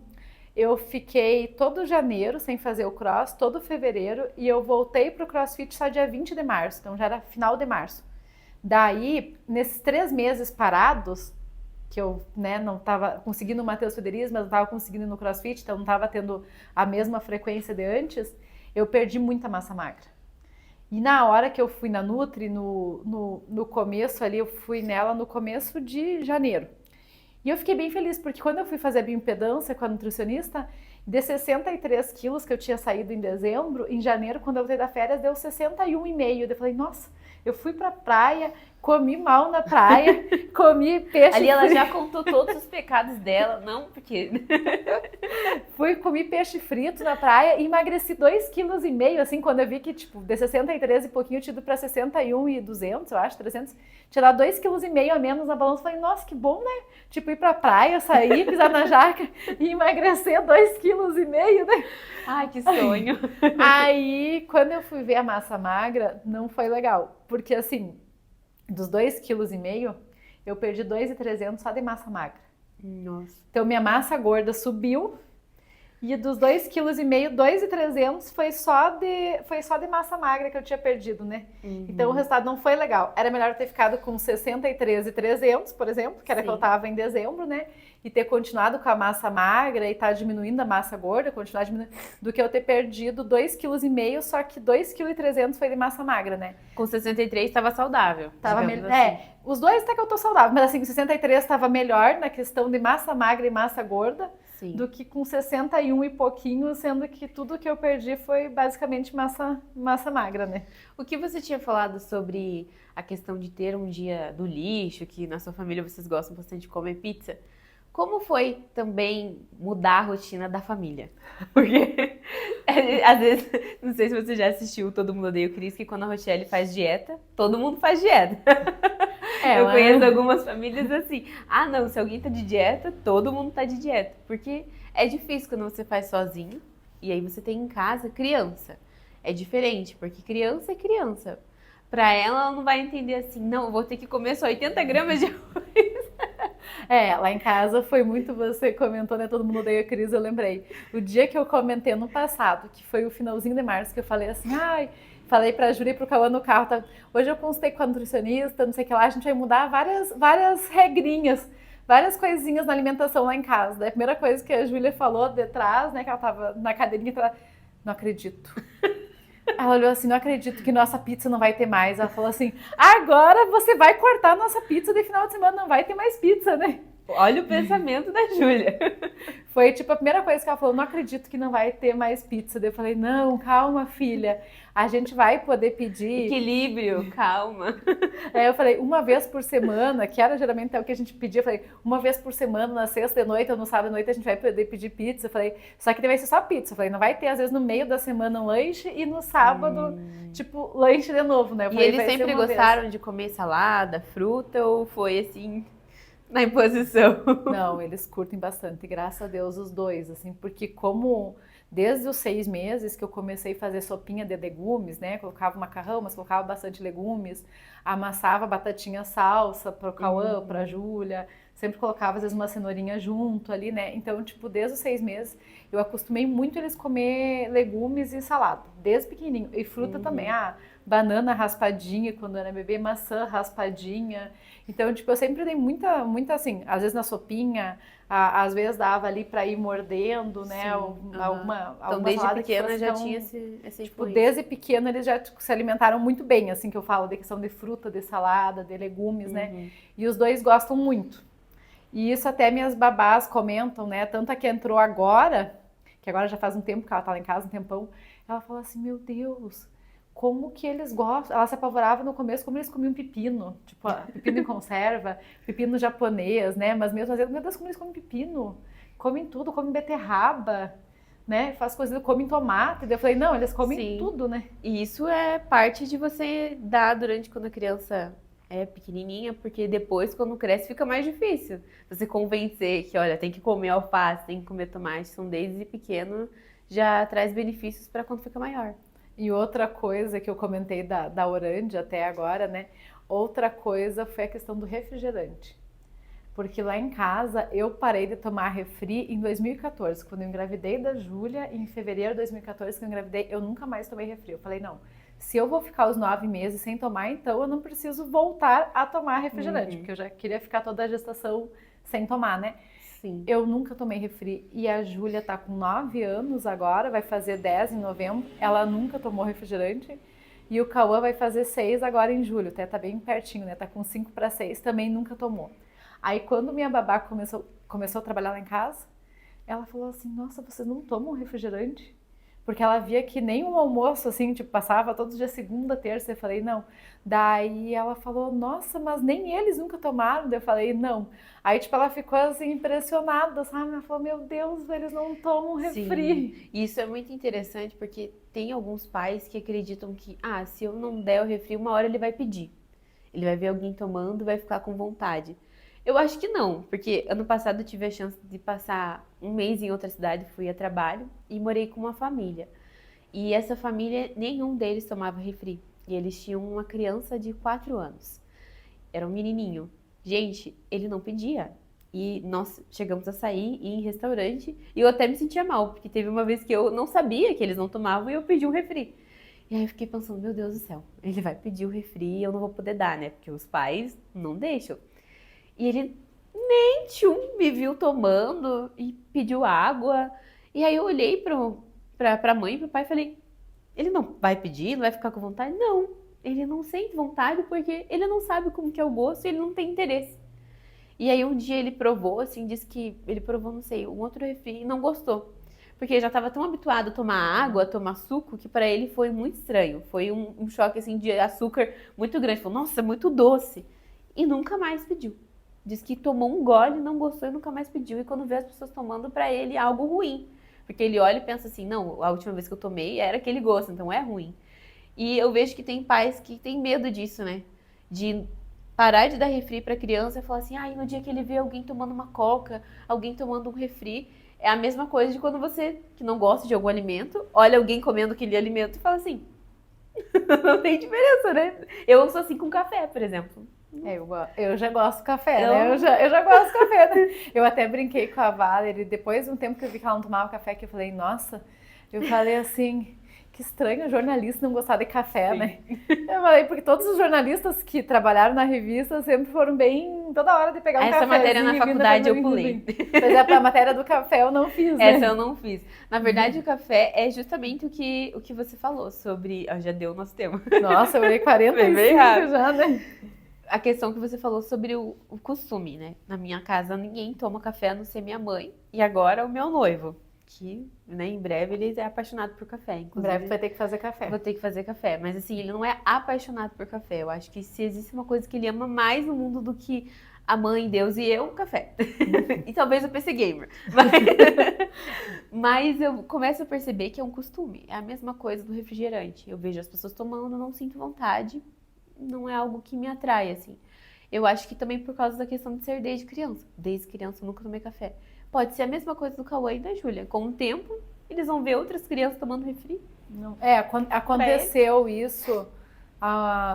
[SPEAKER 2] eu fiquei todo janeiro sem fazer o cross, todo fevereiro, e eu voltei pro CrossFit só dia 20 de março, então já era final de março. Daí, nesses 3 meses parados, que eu, né, não estava conseguindo manter os Federis, mas não estava conseguindo ir no CrossFit, então não estava tendo a mesma frequência de antes, eu perdi muita massa magra. E na hora que eu fui na Nutri, no começo ali, eu fui nela no começo de janeiro. E eu fiquei bem feliz, porque quando eu fui fazer a bioimpedância com a nutricionista, de 63 quilos que eu tinha saído em dezembro, em janeiro, quando eu voltei da férias, deu 61,5. Eu falei, nossa, eu fui pra praia, comi mal na praia, comi peixe
[SPEAKER 1] Ali ela
[SPEAKER 2] frito.
[SPEAKER 1] já contou todos os pecados dela, não porque...
[SPEAKER 2] Comi peixe frito na praia e emagreci 2,5 kg, assim, quando eu vi que, tipo, de 63 e pouquinho, eu tinha ido pra 61,200, eu acho, 300, tinha dado 2,5 kg a menos na balança. Falei, nossa, que bom, né? Tipo, ir pra praia, sair, pisar na jaca e emagrecer 2,5 kg, né?
[SPEAKER 1] Ai, que sonho.
[SPEAKER 2] Aí, quando eu fui ver a massa magra, não foi legal, porque, assim, dos 2,5 kg, eu perdi 2,300 só de massa magra.
[SPEAKER 1] Nossa.
[SPEAKER 2] Então, minha massa gorda subiu e dos 2,5 kg, 2,300 foi só de massa magra que eu tinha perdido, né? Então, o resultado não foi legal. Era melhor eu ter ficado com 63,300, por exemplo, que era que eu tava em dezembro, né? E ter continuado com a massa magra e tá diminuindo a massa gorda, continuar diminuindo, do que eu ter perdido 2,5 kg, só que 2,3 kg foi de massa magra, né?
[SPEAKER 1] Com 63 estava saudável.
[SPEAKER 2] Tava
[SPEAKER 1] digamos
[SPEAKER 2] melhor.
[SPEAKER 1] assim.
[SPEAKER 2] Os dois até que eu tô saudável, mas assim, 63 estava melhor na questão de massa magra e massa gorda,
[SPEAKER 1] Sim.
[SPEAKER 2] do que com 61 e pouquinho, sendo que tudo que eu perdi foi basicamente massa magra, né?
[SPEAKER 1] O que você tinha falado sobre a questão de ter um dia do lixo, que na sua família vocês gostam bastante de comer pizza? Como foi também mudar a rotina da família? Porque, às vezes, não sei se você já assistiu Todo Mundo Odeia o Chris, que quando a Rochelle faz dieta, todo mundo faz dieta. Eu conheço algumas famílias assim, ah não, se alguém tá de dieta, todo mundo tá de dieta. Porque é difícil quando você faz sozinho, e aí você tem em casa criança. é diferente, porque criança é criança. Pra ela não vai entender assim, não, eu vou ter que comer só 80 gramas de arroz.
[SPEAKER 2] Lá em casa foi muito, você comentou, né? Todo mundo odeia a Cris, eu lembrei. O dia que eu comentei no passado, que foi o finalzinho de março, que eu falei assim, falei pra Júlia e pro Cauã no carro, tá? Hoje eu consultei com a nutricionista, não sei o que lá, a gente vai mudar várias regrinhas, várias coisinhas na alimentação lá em casa. Daí a primeira coisa que a Júlia falou de trás, né, que ela tava na cadeirinha, ela, não acredito. Ela olhou assim, não acredito que nossa pizza não vai ter mais. Ela falou assim, agora você vai cortar nossa pizza de final de semana, não vai ter mais pizza, né?
[SPEAKER 1] Olha o pensamento da Júlia.
[SPEAKER 2] Foi tipo a primeira coisa que ela falou, não acredito que não vai ter mais pizza. Daí eu falei, não, calma filha, a gente vai poder pedir...
[SPEAKER 1] Equilíbrio, calma.
[SPEAKER 2] Eu falei, uma vez por semana, que era geralmente o que a gente pedia, eu falei, uma vez por semana, na sexta de noite ou no sábado de noite, a gente vai poder pedir pizza. Eu falei, só que vai ser só pizza. Eu falei, não vai ter, às vezes, no meio da semana um lanche e no sábado, tipo, lanche de novo, né? Eu falei,
[SPEAKER 1] e eles sempre gostaram de comer salada, fruta, ou foi assim... na imposição?
[SPEAKER 2] Não, eles curtem bastante, graças a Deus os dois, assim, porque como desde os 6 meses que eu comecei a fazer sopinha de legumes, né, colocava macarrão, mas colocava bastante legumes, amassava batatinha salsa para o Cauã, para a Júlia, sempre colocava às vezes uma cenourinha junto ali, né, então tipo, desde os 6 meses eu acostumei muito eles comer legumes e salada, desde pequenininho, e fruta também, banana raspadinha quando era bebê, maçã raspadinha. Então, tipo, eu sempre dei muita assim, às vezes na sopinha, às vezes dava ali para ir mordendo, né? Alguma
[SPEAKER 1] então, desde
[SPEAKER 2] salada
[SPEAKER 1] pequena já
[SPEAKER 2] tão,
[SPEAKER 1] tinha essa
[SPEAKER 2] tipo, desde pequena eles já se alimentaram muito bem, assim que eu falo, de questão de fruta, de salada, de legumes, né? E os dois gostam muito. E isso até minhas babás comentam, né? Tanto a que entrou agora, que agora já faz um tempo que ela tá lá em casa, um tempão, ela fala assim, meu Deus, como que eles gostam, ela se apavorava no começo, como eles comiam pepino, tipo, pepino em conserva, pepino japonês, né, mas mesmo às vezes, meu Deus, como eles comem pepino, comem tudo, comem beterraba, né, faz coisas, comem tomate, daí eu falei, não, eles comem tudo, né.
[SPEAKER 1] E isso é parte de você dar durante quando a criança é pequenininha, porque depois, quando cresce, fica mais difícil você convencer que, olha, tem que comer alface, tem que comer tomate, são desde pequeno, já traz benefícios para quando fica maior.
[SPEAKER 2] E outra coisa que eu comentei da Orange até agora, né? Outra coisa foi a questão do refrigerante. Porque lá em casa eu parei de tomar refri em 2014, quando eu engravidei da Júlia, em fevereiro de 2014, que eu engravidei, eu nunca mais tomei refri. Eu falei, não, se eu vou ficar os 9 meses sem tomar, então eu não preciso voltar a tomar refrigerante, porque eu já queria ficar toda a gestação sem tomar, né?
[SPEAKER 1] Sim.
[SPEAKER 2] Eu nunca tomei refri e a Júlia tá com 9 anos agora, vai fazer 10 em novembro, ela nunca tomou refrigerante e o Cauã vai fazer 6 agora em julho, até tá bem pertinho, né? Tá com 5 para 6, também nunca tomou. Aí quando minha babá começou a trabalhar lá em casa, ela falou assim, nossa, vocês não tomam refrigerante? Porque ela via que nem um almoço, assim, tipo, passava todos os dias, segunda, terça, eu falei, não. Daí ela falou, nossa, mas nem eles nunca tomaram. Daí eu falei, não. Aí, tipo, ela ficou, assim, impressionada, sabe? Ela falou, meu Deus, eles não tomam refri.
[SPEAKER 1] Sim. Isso é muito interessante, porque tem alguns pais que acreditam que, se eu não der o refri, uma hora ele vai pedir. Ele vai ver alguém tomando, vai ficar com vontade. Eu acho que não, porque ano passado eu tive a chance de passar um mês em outra cidade, fui a trabalho e morei com uma família. E essa família, nenhum deles tomava refri. E eles tinham uma criança de 4 anos. Era um menininho. Gente, ele não pedia. E nós chegamos a sair e ir em restaurante e eu até me sentia mal, porque teve uma vez que eu não sabia que eles não tomavam e eu pedi um refri. E aí eu fiquei pensando, meu Deus do céu, ele vai pedir o refri e eu não vou poder dar, né? Porque os pais não deixam. E ele nem me viu tomando e pediu água. E aí eu olhei pra mãe e pro pai e falei, ele não vai pedir, não vai ficar com vontade? Não, ele não sente vontade porque ele não sabe como que é o gosto e ele não tem interesse. E aí um dia ele provou, assim, disse que ele provou, não sei, um outro refri e não gostou. Porque ele já estava tão habituado a tomar água, a tomar suco, que para ele foi muito estranho. Foi um choque, assim, de açúcar muito grande. Falou, nossa, é muito doce. E nunca mais pediu. Diz que tomou um gole, não gostou e nunca mais pediu. E quando vê as pessoas tomando, para ele é algo ruim. Porque ele olha e pensa assim, não, a última vez que eu tomei era aquele gosto, então é ruim. E eu vejo que tem pais que têm medo disso, né? De parar de dar refri pra criança e falar assim, ai, no dia que ele vê alguém tomando uma coca, alguém tomando um refri, é a mesma coisa de quando você, que não gosta de algum alimento, olha alguém comendo aquele alimento e fala assim, não tem diferença, né? Eu sou assim com café, por exemplo.
[SPEAKER 2] Eu já gosto de café, né? Eu já gosto de café, né? Eu até brinquei com a Valerie, depois de um tempo que eu vi que ela não tomava café, que eu falei, nossa, eu falei assim, que estranho jornalista não gostar de café, né? Eu falei, porque todos os jornalistas que trabalharam na revista sempre foram bem, toda hora de pegar um café.
[SPEAKER 1] Essa matéria na faculdade eu pulei.
[SPEAKER 2] Por exemplo, a matéria do café eu não fiz, né?
[SPEAKER 1] Essa eu não fiz. Na verdade, o café é justamente o que você falou sobre... já deu o nosso tema.
[SPEAKER 2] Nossa, eu olhei 45
[SPEAKER 1] bem rápido.
[SPEAKER 2] já, né?
[SPEAKER 1] A questão que você falou sobre o costume, né? Na minha casa, ninguém toma café, a não ser minha mãe. E agora, o meu noivo, que, né, em breve, ele é apaixonado por café.
[SPEAKER 2] Em
[SPEAKER 1] Inclusive,
[SPEAKER 2] breve vai ter que fazer café.
[SPEAKER 1] vou ter que fazer café. Mas, assim, ele não é apaixonado por café. Eu acho que se existe uma coisa que ele ama mais no mundo do que a mãe, Deus e eu, café. E talvez o PC Gamer. Mas eu começo a perceber que é um costume. É a mesma coisa do refrigerante. Eu vejo as pessoas tomando, não sinto vontade. Não é algo que me atrai, assim. Eu acho que também por causa da questão de ser desde criança. Desde criança eu nunca tomei café. Pode ser a mesma coisa do Cauã e da Júlia. Com o tempo, eles vão ver outras crianças tomando refri.
[SPEAKER 2] Não. Aconteceu isso,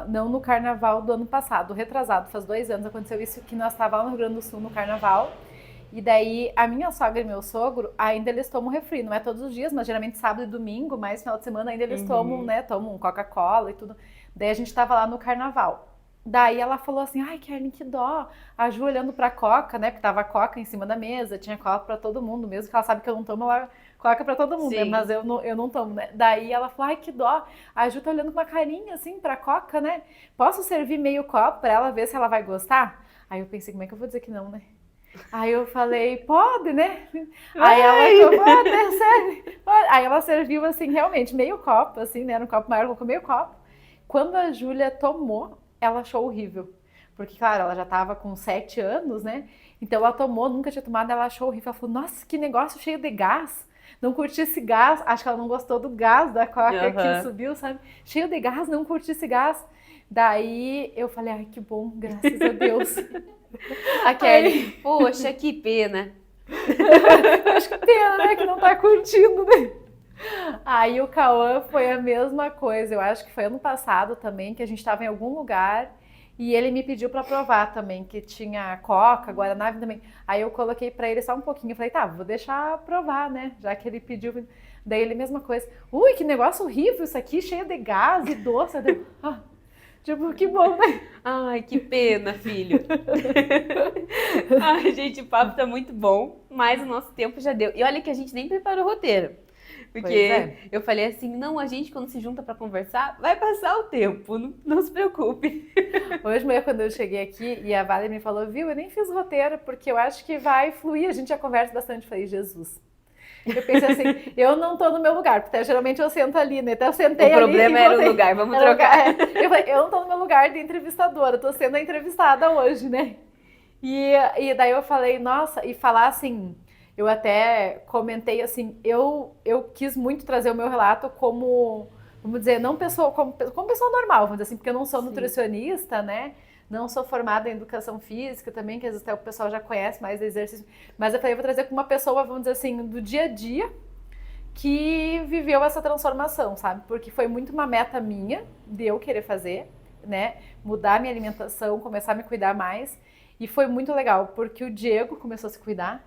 [SPEAKER 2] não no carnaval do ano passado, retrasado, faz 2 anos, aconteceu isso que nós estávamos lá no Rio Grande do Sul no carnaval. E daí, a minha sogra e meu sogro, ainda eles tomam refri. Não é todos os dias, mas geralmente sábado e domingo, mais final de semana, ainda eles tomam, né? Tomam Coca-Cola e tudo. Daí a gente tava lá no carnaval. Daí ela falou assim, ai, Kerlin, que dó. A Ju olhando pra Coca, né? Porque tava a Coca em cima da mesa, tinha Coca pra todo mundo. Mesmo que ela sabe que eu não tomo, ela Coca pra todo mundo, né? Mas eu não tomo, né? Daí ela falou, ai, que dó. A Ju tá olhando com uma carinha, assim, pra Coca, né? Posso servir meio copo pra ela ver se ela vai gostar? Aí eu pensei, como é que eu vou dizer que não, né? Aí eu falei, pode, né? Aí ela falou, pode, sério. Pode. Aí ela serviu, assim, realmente, meio copo, assim, né? Era um copo maior, colocou meio copo. Quando a Júlia tomou, ela achou horrível. Porque, claro, ela já tava com 7 anos, né? Então ela tomou, nunca tinha tomado, ela achou horrível. Ela falou, nossa, que negócio cheio de gás. Não curti esse gás. Acho que ela não gostou do gás da Coca que subiu, sabe? Cheio de gás, não curti esse gás. Daí eu falei, ai, que bom, graças a Deus.
[SPEAKER 1] A Kelly, poxa, que pena.
[SPEAKER 2] Acho que pena, né? Que não tá curtindo, né? Aí o Cauã foi a mesma coisa. Eu acho que foi ano passado também, que a gente tava em algum lugar e ele me pediu pra provar também, que tinha Coca, Guaraná também. Aí eu coloquei pra ele só um pouquinho. Eu falei, tá, vou deixar provar, né? Já que ele pediu. Daí ele, mesma coisa. Ui, que negócio horrível isso aqui, cheio de gás e doce. Tipo, que bom, né?
[SPEAKER 1] Ai, que pena, filho. Ai, gente, o papo tá muito bom, mas o nosso tempo já deu. E olha que a gente nem preparou o roteiro. Porque eu falei assim, não, a gente quando se junta pra conversar, vai passar o tempo, não se preocupe.
[SPEAKER 2] Hoje mesmo, quando eu cheguei aqui e a Vale me falou, viu, eu nem fiz roteiro, porque eu acho que vai fluir, a gente já conversa bastante. Eu falei, Jesus. Eu pensei assim, eu não tô no meu lugar, porque geralmente eu sento ali, né? Então eu sentei ali.
[SPEAKER 1] O problema era o lugar, vamos trocar.
[SPEAKER 2] Eu falei, eu não tô no meu lugar de entrevistadora, eu tô sendo a entrevistada hoje, né? E daí eu falei, nossa, e falar assim, eu até comentei assim, eu quis muito trazer o meu relato como, vamos dizer, não pessoa, como pessoa normal, vamos dizer assim, porque eu não sou nutricionista, né? Não sou formada em educação física também, que às vezes até o pessoal já conhece mais exercício. Mas eu falei, eu vou trazer com uma pessoa, vamos dizer assim, do dia a dia, que viveu essa transformação, sabe? Porque foi muito uma meta minha, de eu querer fazer, né? Mudar minha alimentação, começar a me cuidar mais. E foi muito legal, porque o Diego começou a se cuidar.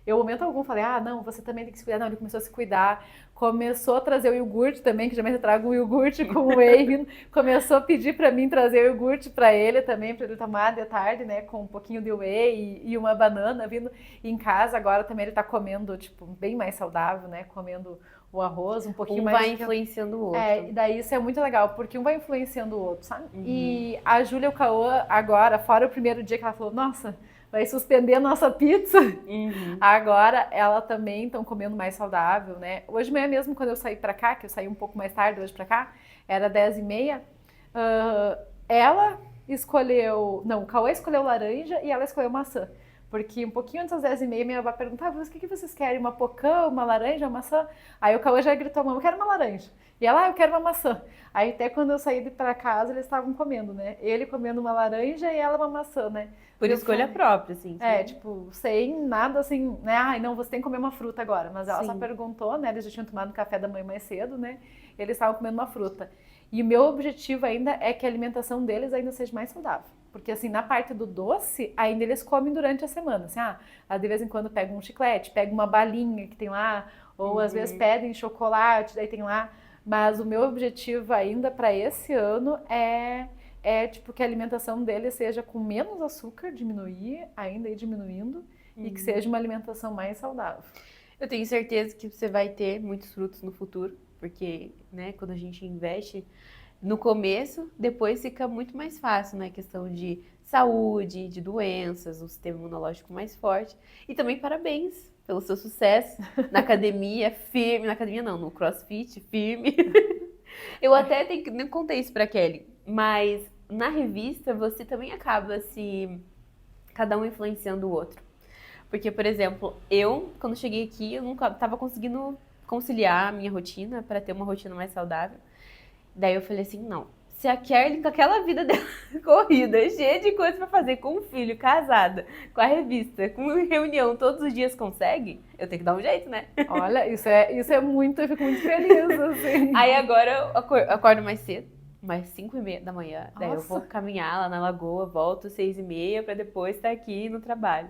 [SPEAKER 2] Eu, no momento algum, falei, não, você também tem que se cuidar. Não, ele começou a se cuidar. Começou a trazer o iogurte também, que geralmente eu trago um iogurte com whey. Começou a pedir pra mim trazer o iogurte pra ele também, pra ele tomar de tarde, né, com um pouquinho de whey e uma banana vindo em casa. Agora também ele tá comendo, tipo, bem mais saudável, né, comendo o arroz, um pouquinho mais...
[SPEAKER 1] Um vai influenciando o outro.
[SPEAKER 2] E daí isso é muito legal, porque um vai influenciando o outro, sabe? E a Júlia e o Cauã, agora, fora o primeiro dia que ela falou, nossa... vai suspender a nossa pizza. Agora, ela também estão comendo mais saudável, né? Hoje de manhã mesmo, quando eu saí pra cá, que eu saí um pouco mais tarde hoje pra cá, era 10h30, ela escolheu... Não, o Cauê escolheu laranja e ela escolheu maçã. Porque um pouquinho antes das 10h30, minha avó perguntava, o que vocês querem? Uma pocã, uma laranja, uma maçã? Aí o Cauê já gritou, mãe, eu quero uma laranja. E ela, eu quero uma maçã. Aí até quando eu saí para casa, eles estavam comendo, né? Ele comendo uma laranja e ela uma maçã, né?
[SPEAKER 1] Por escolha própria, assim.
[SPEAKER 2] Tipo, sem nada assim, né? Ai, não, você tem que comer uma fruta agora. Mas ela só perguntou, né? Eles já tinham tomado café da manhã mais cedo, né? Eles estavam comendo uma fruta. E o meu objetivo ainda é que a alimentação deles ainda seja mais saudável. Porque, assim, na parte do doce, ainda eles comem durante a semana. Assim, de vez em quando pegam um chiclete, pegam uma balinha que tem lá, ou às vezes pedem chocolate, daí tem lá. Mas o meu objetivo ainda para esse ano tipo, que a alimentação deles seja com menos açúcar, diminuir, ainda ir diminuindo, e que seja uma alimentação mais saudável.
[SPEAKER 1] Eu tenho certeza que você vai ter muitos frutos no futuro, porque, né, quando a gente investe no começo, depois fica muito mais fácil, né? Questão de saúde, de doenças, um sistema imunológico mais forte. E também parabéns pelo seu sucesso na academia, firme. Na academia não, no CrossFit, firme. Eu até nem contei isso pra Kelly, mas na revista você também acaba cada um influenciando o outro. Porque, por exemplo, quando cheguei aqui, eu nunca tava conseguindo conciliar a minha rotina para ter uma rotina mais saudável. Daí eu falei assim, não, se a Kelly, com aquela vida dela corrida, cheia de coisa pra fazer, com um filho, casada, com a revista, com reunião todos os dias consegue, eu tenho que dar um jeito, né?
[SPEAKER 2] Olha, isso é muito, eu fico muito feliz, assim.
[SPEAKER 1] Aí agora eu acordo mais cedo, mais 5h30 da manhã,
[SPEAKER 2] Nossa.
[SPEAKER 1] Daí eu vou caminhar lá na lagoa, volto 6h30 pra depois estar aqui no trabalho.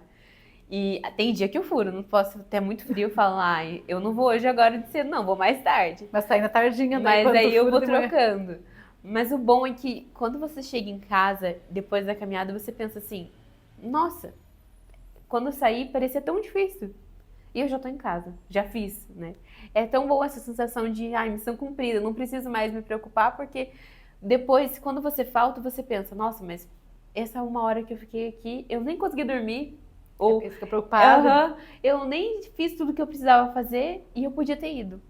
[SPEAKER 1] E tem dia que eu furo, não posso ter muito frio e falar, eu não vou hoje agora de cedo, não, vou mais tarde.
[SPEAKER 2] Mas tá ainda tardinha,
[SPEAKER 1] né? Mas aí eu vou trocando. Mas o bom é que quando você chega em casa, depois da caminhada, você pensa assim, nossa, quando eu saí parecia tão difícil. E eu já tô em casa, já fiz, né? É tão boa essa sensação de, missão cumprida, não preciso mais me preocupar, porque depois, quando você falta, você pensa, nossa, mas essa 1 hora que eu fiquei aqui, eu nem consegui dormir. Ou
[SPEAKER 2] fica preocupada.
[SPEAKER 1] Eu nem fiz tudo que eu precisava fazer e eu podia ter ido.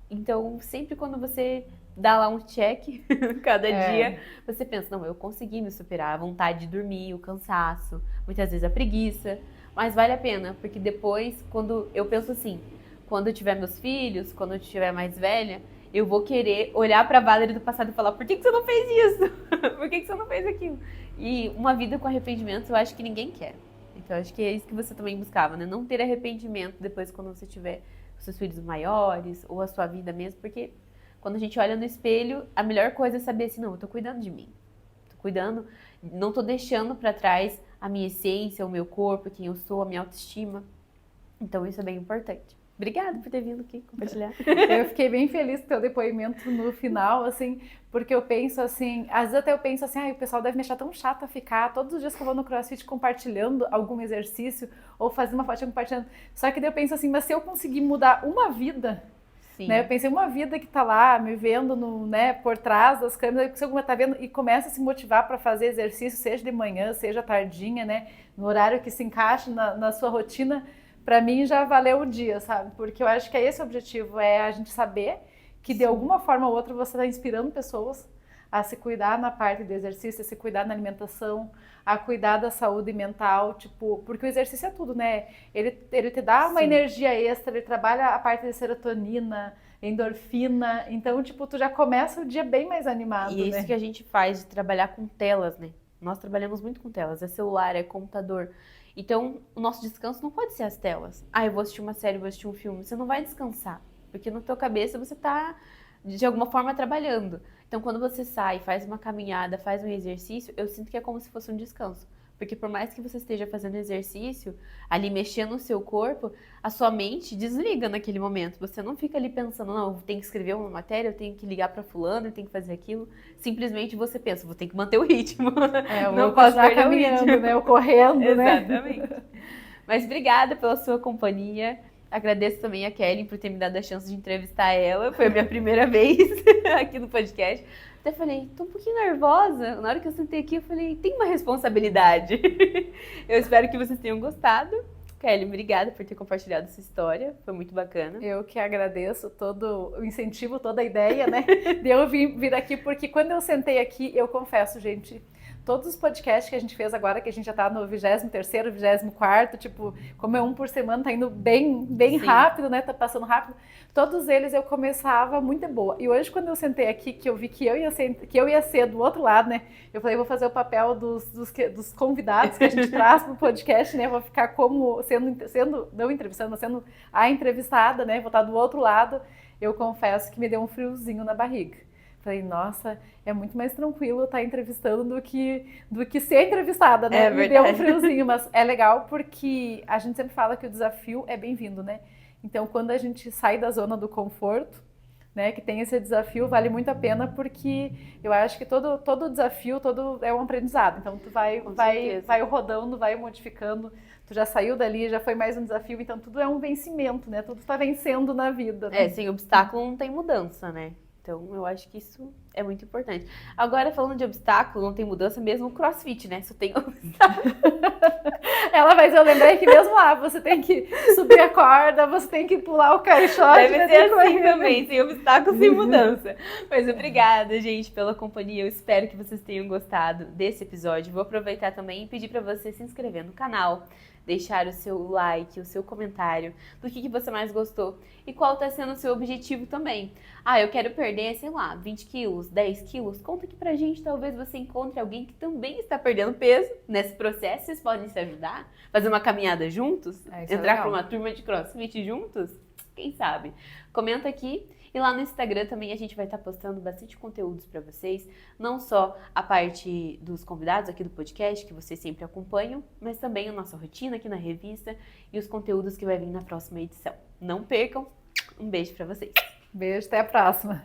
[SPEAKER 1] Então, sempre quando você dá lá um check cada dia, você pensa, não, eu consegui me superar, a vontade de dormir, o cansaço, muitas vezes a preguiça, mas vale a pena, porque depois, quando eu penso assim, quando eu tiver meus filhos, quando eu estiver mais velha, eu vou querer olhar pra Valerie do passado e falar, por que você não fez isso? Por que você não fez aquilo? E uma vida com arrependimento, eu acho que ninguém quer. Então, acho que é isso que você também buscava, né? Não ter arrependimento depois quando você tiver os seus filhos maiores ou a sua vida mesmo, porque quando a gente olha no espelho, a melhor coisa é saber assim, não, eu tô cuidando de mim. Tô cuidando, não tô deixando pra trás a minha essência, o meu corpo, quem eu sou, a minha autoestima. Então, isso é bem importante. Obrigada por ter vindo aqui compartilhar.
[SPEAKER 2] Eu fiquei bem feliz com o teu depoimento no final, assim, porque eu penso assim, às vezes até eu penso assim, o pessoal deve me achar tão chata ficar todos os dias que eu vou no CrossFit compartilhando algum exercício ou fazendo uma foto compartilhando. Só que daí eu penso assim, mas se eu conseguir mudar uma vida, né? Eu pensei uma vida que tá lá me vendo por trás das câmeras, aí se alguma tá vendo e começa a se motivar para fazer exercício, seja de manhã, seja tardinha, né? No horário que se encaixe na sua rotina, para mim já valeu o dia, sabe? Porque eu acho que é esse o objetivo, é a gente saber que de alguma forma ou outra você está inspirando pessoas a se cuidar na parte do exercício, a se cuidar na alimentação, a cuidar da saúde mental, tipo, porque o exercício é tudo, né? Ele te dá uma energia extra, ele trabalha a parte de serotonina, endorfina, então, tipo, tu já começa o dia bem mais animado,
[SPEAKER 1] e isso que a gente faz de trabalhar com telas, né? Nós trabalhamos muito com telas, é celular, é computador. Então, o nosso descanso não pode ser as telas. Eu vou assistir uma série, vou assistir um filme. Você não vai descansar, porque na tua cabeça você tá, de alguma forma, trabalhando. Então, quando você sai, faz uma caminhada, faz um exercício, eu sinto que é como se fosse um descanso. Porque por mais que você esteja fazendo exercício, ali mexendo no seu corpo, a sua mente desliga naquele momento. Você não fica ali pensando, não, eu tenho que escrever uma matéria, eu tenho que ligar para fulano, eu tenho que fazer aquilo. Simplesmente você pensa, vou ter que manter o ritmo.
[SPEAKER 2] Eu não posso estar caminhando, né? Eu correndo, né?
[SPEAKER 1] Exatamente. Mas obrigada pela sua companhia. Agradeço também a Kelly por ter me dado a chance de entrevistar ela. Foi a minha primeira vez aqui no podcast. Até falei, tô um pouquinho nervosa. Na hora que eu sentei aqui, eu falei, tem uma responsabilidade. Eu espero que vocês tenham gostado. Kelly, obrigada por ter compartilhado essa história. Foi muito bacana.
[SPEAKER 2] Eu que agradeço todo o incentivo, toda a ideia, né? De eu vir aqui, porque quando eu sentei aqui, eu confesso, gente, todos os podcasts que a gente fez agora, que a gente já tá no 23º, 24º, tipo, como é um por semana, tá indo bem rápido, né? Tá passando rápido. Todos eles eu começava muito boa. E hoje, quando eu sentei aqui, que eu vi que eu ia ser do outro lado, né? Eu falei, vou fazer o papel dos convidados que a gente traz pro podcast, né? Vou ficar como não entrevistando, mas sendo a entrevistada, né? Vou estar do outro lado. Eu confesso que me deu um friozinho na barriga. Falei, nossa, é muito mais tranquilo estar entrevistando do que ser entrevistada, né? Me deu um friozinho, mas é legal porque a gente sempre fala que o desafio é bem-vindo, né? Então, quando a gente sai da zona do conforto, né, que tem esse desafio, vale muito a pena porque eu acho que todo desafio, é um aprendizado. Então, tu vai rodando, vai modificando, tu já saiu dali, já foi mais um desafio, então tudo é um vencimento, né? Tudo tá vencendo na vida. Né?
[SPEAKER 1] Sem obstáculo não tem mudança, né? Então, eu acho que isso é muito importante. Agora, falando de obstáculo, não tem mudança mesmo o CrossFit, né? Só tem obstáculo.
[SPEAKER 2] Eu lembrei que mesmo lá, você tem que subir a corda, você tem que pular o caixote.
[SPEAKER 1] Deve ser assim também, sem obstáculo, sem mudança. Mas obrigada, gente, pela companhia. Eu espero que vocês tenham gostado desse episódio. Vou aproveitar também e pedir para você se inscrever no canal, deixar o seu like, o seu comentário, do que você mais gostou e qual está sendo o seu objetivo também. Eu quero perder, sei lá, 20 quilos, 10 quilos. Conta aqui pra gente, talvez você encontre alguém que também está perdendo peso nesse processo. Vocês podem se ajudar, fazer uma caminhada juntos, entrar para uma turma de CrossFit juntos, quem sabe? Comenta aqui. E lá no Instagram também a gente vai estar postando bastante conteúdos para vocês, não só a parte dos convidados aqui do podcast, que vocês sempre acompanham, mas também a nossa rotina aqui na revista e os conteúdos que vai vir na próxima edição. Não percam, um beijo para vocês.
[SPEAKER 2] Beijo, até a próxima.